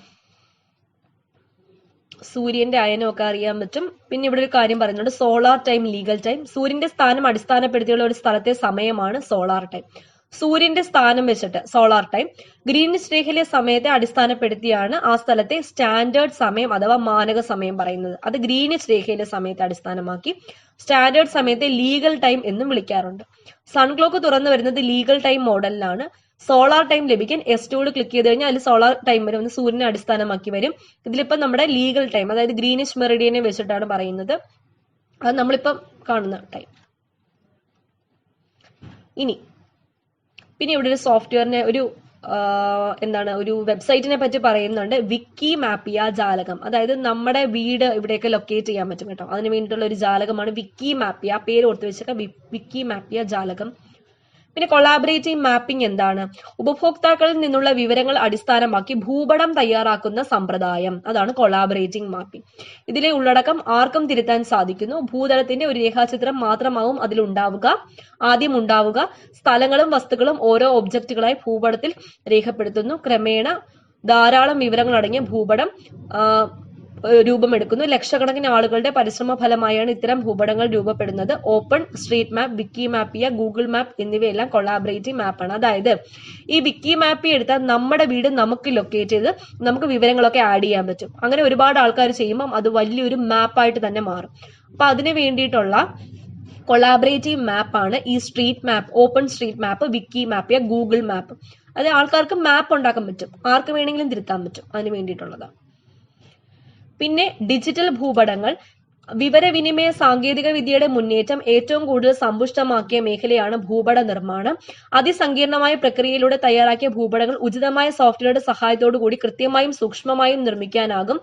സൂര്യന്റെ അയനമൊക്കെ അറിയാൻ പറ്റും. പിന്നെ ഇവിടെ ഒരു കാര്യം പറയുന്നുണ്ട്, സോളാർ ടൈം, ലീഗൽ ടൈം. സൂര്യന്റെ സ്ഥാനം അടിസ്ഥാനപ്പെടുത്തിയുള്ള ഒരു സ്ഥലത്തെ സമയമാണ് സോളാർ ടൈം. സൂര്യന്റെ സ്ഥാനം വെച്ചിട്ട് സോളാർ ടൈം. ഗ്രീനിച്ച് രേഖയിലെ സമയത്തെ അടിസ്ഥാനപ്പെടുത്തിയാണ് ആ സ്ഥലത്തെ സ്റ്റാൻഡേർഡ് സമയം അഥവാ മാനക സമയം പറയുന്നത്. അത് ഗ്രീനിച്ച് രേഖയിലെ സമയത്തെ അടിസ്ഥാനമാക്കി. സ്റ്റാൻഡേർഡ് സമയത്തെ ലീഗൽ ടൈം എന്നും വിളിക്കാറുണ്ട്. സൺക്ലോക്ക് തുറന്നു വരുന്നത് ലീഗൽ ടൈം മോഡലിലാണ്. സോളാർ ടൈം ലഭിക്കാൻ S2 ക്ലിക്ക് ചെയ്ത് കഴിഞ്ഞാൽ അതിൽ സോളാർ ടൈം വരും, സൂര്യനെ അടിസ്ഥാനമാക്കി വരും. ഇതിലിപ്പം നമ്മുടെ ലീഗൽ ടൈം അതായത് ഗ്രീനിഷ് മെറിഡിയനെ വെച്ചിട്ടാണ് പറയുന്നത്. അത് നമ്മളിപ്പം കാണുന്ന ടൈം. പിന്നെ ഇവിടെ ഒരു സോഫ്റ്റ്വെയറിനെ ഒരു എന്താണ് ഒരു വെബ്സൈറ്റിനെ പറ്റി പറയുന്നുണ്ട്, വിക്കിമാപ്പിയ ജാലകം. അതായത് നമ്മുടെ വീട് ഇവിടെയൊക്കെ ലൊക്കേറ്റ് ചെയ്യാൻ പറ്റും കേട്ടോ. അതിന് വേണ്ടിയിട്ടുള്ള ഒരു ജാലകമാണ് വിക്കിമാപ്പിയ. പേര് ഓർത്ത് വെച്ചേക്കാം, വിക്കിമാപ്പിയ ജാലകം. പിന്നെ കൊളാബറേറ്റീവ് മാപ്പിംഗ് എന്താണ്? ഉപഭോക്താക്കളിൽ നിന്നുള്ള വിവരങ്ങൾ അടിസ്ഥാനമാക്കി ഭൂപടം തയ്യാറാക്കുന്ന സമ്പ്രദായം, അതാണ് കൊളാബറേറ്റിംഗ് മാപ്പിംഗ്. ഇതിലെ ഉള്ളടക്കം ആർക്കും തിരുത്താൻ സാധിക്കുന്നു. ഭൂതലത്തിന്റെ ഒരു രേഖാചിത്രം മാത്രമാവും ആദ്യം ഉണ്ടാവുക. സ്ഥലങ്ങളും വസ്തുക്കളും ഓരോ ഒബ്ജക്റ്റുകളായി ഭൂപടത്തിൽ രേഖപ്പെടുത്തുന്നു. ക്രമേണ ധാരാളം വിവരങ്ങൾ അടങ്ങിയ ഭൂപടം രൂപമെടുക്കുന്നു. ലക്ഷക്കണക്കിന് ആളുകളുടെ പരിശ്രമ ഫലമായാണ് ഇത്തരം ഭൂപടങ്ങൾ രൂപപ്പെടുന്നത്. ഓപ്പൺ സ്ട്രീറ്റ് മാപ്പ്, വിക്കിമാപ്പിയ, ഗൂഗിൾ മാപ്പ് എന്നിവയെല്ലാം കൊളാബറേറ്റീവ് മാപ്പാണ്. അതായത് ഈ വിക്കിമാപ്പിയ എടുത്താൽ നമ്മുടെ വീട് നമുക്ക് ലൊക്കേറ്റ് ചെയ്ത് നമുക്ക് വിവരങ്ങളൊക്കെ ആഡ് ചെയ്യാൻ പറ്റും. അങ്ങനെ ഒരുപാട് ആൾക്കാർ ചെയ്യുമ്പം അത് വലിയൊരു മാപ്പായിട്ട് തന്നെ മാറും. അപ്പൊ അതിന് വേണ്ടിയിട്ടുള്ള കൊളാബറേറ്റീവ് മാപ്പാണ് ഈ സ്ട്രീറ്റ് മാപ്പ്, ഓപ്പൺ സ്ട്രീറ്റ് മാപ്പ്, വിക്കിമാപ്പിയ, ഗൂഗിൾ മാപ്പ്. അത് ആൾക്കാർക്ക് മാപ്പ് ഉണ്ടാക്കാൻ പറ്റും, ആർക്ക് വേണമെങ്കിലും തിരുത്താൻ പറ്റും, അതിന് വേണ്ടിയിട്ടുള്ളതാണ്. പിന്നെ ഡിജിറ്റൽ ഭൂപടങ്ങൾ. വിവരവിനിമയ സാങ്കേതിക വിദ്യയുടെ മുന്നേറ്റം ഏറ്റവും കൂടുതൽ സമ്പുഷ്ടമാക്കിയ മേഖലയാണ് ഭൂപട നിർമ്മാണം. അതിസങ്കീർണമായ പ്രക്രിയയിലൂടെ തയ്യാറാക്കിയ ഭൂപടങ്ങൾ ഉചിതമായ സോഫ്റ്റ്വെയറുടെ സഹായത്തോടു കൂടി കൃത്യമായും സൂക്ഷ്മമായും നിർമ്മിക്കാനാകും.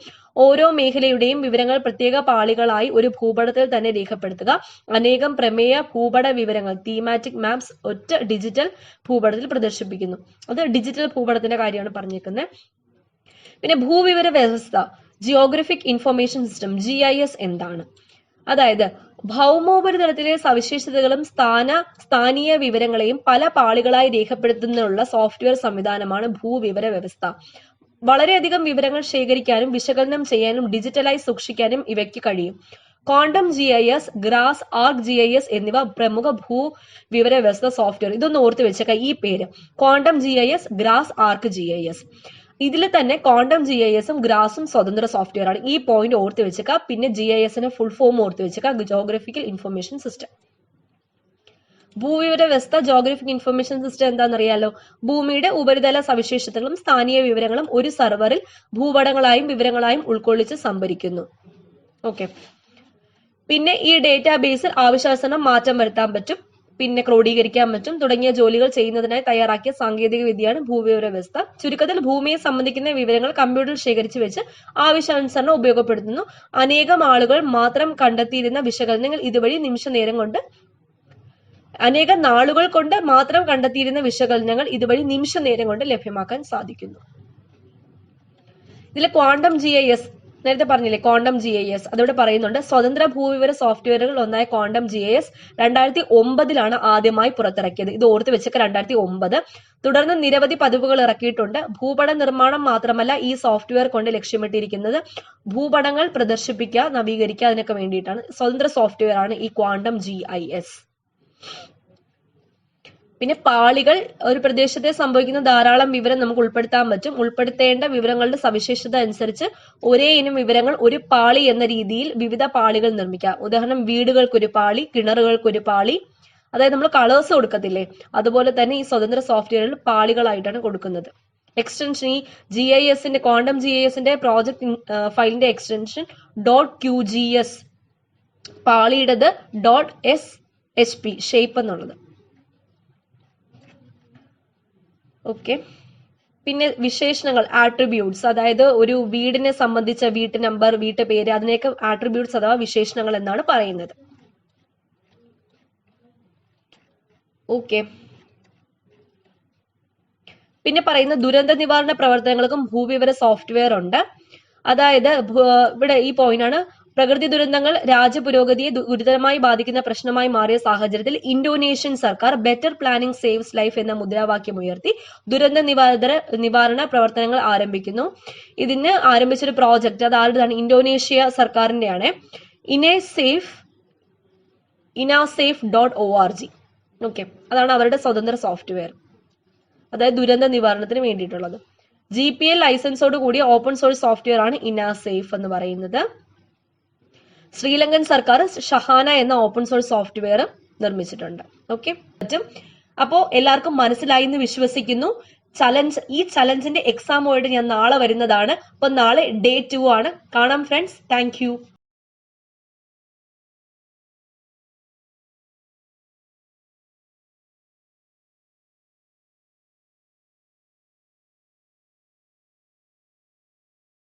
ഓരോ മേഖലയുടെയും വിവരങ്ങൾ പ്രത്യേക പാളികളായി ഒരു ഭൂപടത്തിൽ തന്നെ രേഖപ്പെടുത്തുക. അനേകം പ്രമേയ ഭൂപട വിവരങ്ങൾ, തീമാറ്റിക് മാപ്സ്, ഒറ്റ ഡിജിറ്റൽ ഭൂപടത്തിൽ പ്രദർശിപ്പിക്കുന്നു. അത് ഡിജിറ്റൽ ഭൂപടത്തിന്റെ കാര്യമാണ് പറഞ്ഞേക്കുന്നത്. പിന്നെ ഭൂവിവര വ്യവസ്ഥ, ജിയോഗ്രഫിക് ഇൻഫർമേഷൻ സിസ്റ്റം, GIS എന്താണ്? അതായത് ഭൗമോപരിതലത്തിലെ സവിശേഷതകളും സ്ഥാനീയ വിവരങ്ങളെയും പല പാളികളായി രേഖപ്പെടുത്തുന്നതിനുള്ള സോഫ്റ്റ്വെയർ സംവിധാനമാണ് ഭൂവിവര വ്യവസ്ഥ. വളരെയധികം വിവരങ്ങൾ ശേഖരിക്കാനും വിശകലനം ചെയ്യാനും ഡിജിറ്റലായി സൂക്ഷിക്കാനും ഇവയ്ക്ക് കഴിയും. ക്വാണ്ടം GIS, ഗ്രാസ് ആർക്ക് GIS എന്നിവ പ്രമുഖ ഭൂവിവര വ്യവസ്ഥ സോഫ്റ്റ്വെയർ. ഇതൊന്ന് ഓർത്ത് വെച്ചേക്കാം, ഈ പേര് ക്വാണ്ടം GIS, ഗ്രാസ് ആർക്ക് GIS. ഇതിൽ തന്നെ ക്വാണ്ടം GISഉം ഗ്രാസും സ്വതന്ത്ര സോഫ്റ്റ്വെയർ ആണ്. ഈ പോയിന്റ് ഓർത്ത് വെച്ചേക്കുക. പിന്നെ GISന്റെ ഫുൾ ഫോം ഓർത്ത് വെച്ചേക്കുക, ജിയോഗ്രഫിക്കൽ ഇൻഫർമേഷൻ സിസ്റ്റം. ഭൂവിവര വ്യവസ്ഥ, ജിയോഗ്രഫിക് ഇൻഫർമേഷൻ സിസ്റ്റം എന്താണെന്നറിയാലോ? ഭൂമിയുടെ ഉപരിതല സവിശേഷതകളും സ്ഥാനീയ വിവരങ്ങളും ഒരു സർവറിൽ ഭൂപടങ്ങളായും വിവരങ്ങളായും ഉൾക്കൊള്ളിച്ച് സംഭരിക്കുന്നു. ഓക്കെ. പിന്നെ ഈ ഡേറ്റാബേസിൽ ആവശ്യാനുസരണം മാറ്റം വരുത്താൻ പറ്റും, പിന്നെ ക്രോഡീകരിക്കാൻ പറ്റും തുടങ്ങിയ ജോലികൾ ചെയ്യുന്നതിനായി തയ്യാറാക്കിയ സാങ്കേതിക വിദ്യയാണ് ഭൂവിവര വ്യവസ്ഥ. ചുരുക്കത്തിൽ ഭൂമിയെ സംബന്ധിക്കുന്ന വിവരങ്ങൾ കമ്പ്യൂട്ടറിൽ ശേഖരിച്ചു വെച്ച് ആവശ്യാനുസരണം ഉപയോഗപ്പെടുത്തുന്നു. അനേകം നാളുകൾ കൊണ്ട് മാത്രം കണ്ടെത്തിയിരുന്ന വിശകലനങ്ങൾ ഇതുവഴി നിമിഷ നേരം കൊണ്ട് ലഭ്യമാക്കാൻ സാധിക്കുന്നു. ഇതിലെ ക്വാണ്ടം GIS നേരത്തെ പറഞ്ഞില്ലേ, ക്വാണ്ടം GIS അതോടെ പറയുന്നുണ്ട്. സ്വതന്ത്ര ഭൂവിവര സോഫ്റ്റ്വെയറുകൾ ഒന്നായ ക്വാണ്ടം GIS 2009 ആദ്യമായി പുറത്തിറക്കിയത്. ഇത് ഓർത്ത് വെച്ചൊക്കെ 2009. തുടർന്ന് നിരവധി പതിപ്പുകൾ ഇറക്കിയിട്ടുണ്ട്. ഭൂപട നിർമ്മാണം മാത്രമല്ല ഈ സോഫ്റ്റ്വെയർ കൊണ്ട് ലക്ഷ്യമിട്ടിരിക്കുന്നത് ഭൂപടങ്ങൾ പ്രദർശിപ്പിക്കുക, നവീകരിക്കുക, അതിനൊക്കെ വേണ്ടിയിട്ടാണ്. സ്വതന്ത്ര സോഫ്റ്റ്വെയർ ആണ് ഈ ക്വാണ്ടം GIS. പിന്നെ പാളികൾ, ഒരു പ്രദേശത്തെ സംഭവിക്കുന്ന ധാരാളം വിവരം നമുക്ക് ഉൾപ്പെടുത്താൻ പറ്റും. ഉൾപ്പെടുത്തേണ്ട വിവരങ്ങളുടെ സവിശേഷത അനുസരിച്ച് ഒരേ ഇനം വിവരങ്ങൾ ഒരു പാളി എന്ന രീതിയിൽ വിവിധ പാളികൾ നിർമ്മിക്കാം. ഉദാഹരണം, വീടുകൾക്കൊരു പാളി, കിണറുകൾക്കൊരു പാളി. അതായത് നമ്മൾ കളേഴ്സ് കൊടുക്കത്തില്ലേ, അതുപോലെ തന്നെ ഈ സ്വതന്ത്ര സോഫ്റ്റ്വെയറിൽ പാളികളായിട്ടാണ് കൊടുക്കുന്നത്. എക്സ്റ്റൻഷൻ, ഈ GISന്റെ ക്വാണ്ടം GISന്റെ പ്രോജക്ട് ഫയലിന്റെ എക്സ്റ്റൻഷൻ .QGS, പാളിയുടേത് .SHP, ഷേപ്പ് എന്നുള്ളത്. ഓക്കെ. പിന്നെ വിശേഷണങ്ങൾ, ആട്രിബ്യൂട്ട്സ്, അതായത് ഒരു വീടിനെ സംബന്ധിച്ച വീട്ട് നമ്പർ, വീട്ടു പേര്, അതിനെയൊക്കെ ആട്രിബ്യൂട്ട്സ് അഥവാ വിശേഷണങ്ങൾ എന്നാണ് പറയുന്നത്. ഓക്കെ. പിന്നെ പറയുന്ന ദുരന്ത നിവാരണ പ്രവർത്തനങ്ങൾക്കും ഭൂവിവര സോഫ്റ്റ്വെയർ ഉണ്ട്. അതായത് ഇവിടെ ഈ പോയിന്റ് ആണ്, പ്രകൃതി ദുരന്തങ്ങൾ രാജ്യപുരോഗതിയെ ഗുരുതരമായി ബാധിക്കുന്ന പ്രശ്നമായി മാറിയ സാഹചര്യത്തിൽ ഇന്തോനേഷ്യൻ സർക്കാർ ബെറ്റർ പ്ലാനിംഗ് സേവ്സ് ലൈഫ് എന്ന മുദ്രാവാക്യം ഉയർത്തി ദുരന്ത നിവാരണ പ്രവർത്തനങ്ങൾ ആരംഭിക്കുന്നു. ഇതിന് ആരംഭിച്ചൊരു പ്രോജക്റ്റ്, അത് ആരുടെയാണ്? ഇന്തോനേഷ്യ സർക്കാരിന്റെയാണ്. inasafe.org. ഓക്കെ, അതാണ് അവരുടെ സ്വതന്ത്ര സോഫ്റ്റ്വെയർ, അതായത് ദുരന്ത നിവാരണത്തിന് വേണ്ടിയിട്ടുള്ളത്. GPL ലൈസൻസോട് കൂടിയ ഓപ്പൺ സോഴ്സ് സോഫ്റ്റ്വെയർ ആണ് ഇനാസേഫ് എന്ന് പറയുന്നത്. ശ്രീലങ്കൻ സർക്കാർ ഷഹാന എന്ന ഓപ്പൺ സോഴ്സ് സോഫ്റ്റ്വെയർ നിർമ്മിച്ചിട്ടുണ്ട്. ഓക്കെ, അപ്പോ എല്ലാവർക്കും മനസ്സിലായി എന്ന് വിശ്വസിക്കുന്നു. ഈ ചലഞ്ചിന്റെ എക്സാമുമായിട്ട് ഞാൻ നാളെ വരുന്നതാണ്. അപ്പൊ നാളെ Day 2 ആണ്. കാണാം ഫ്രണ്ട്സ്. Thank you.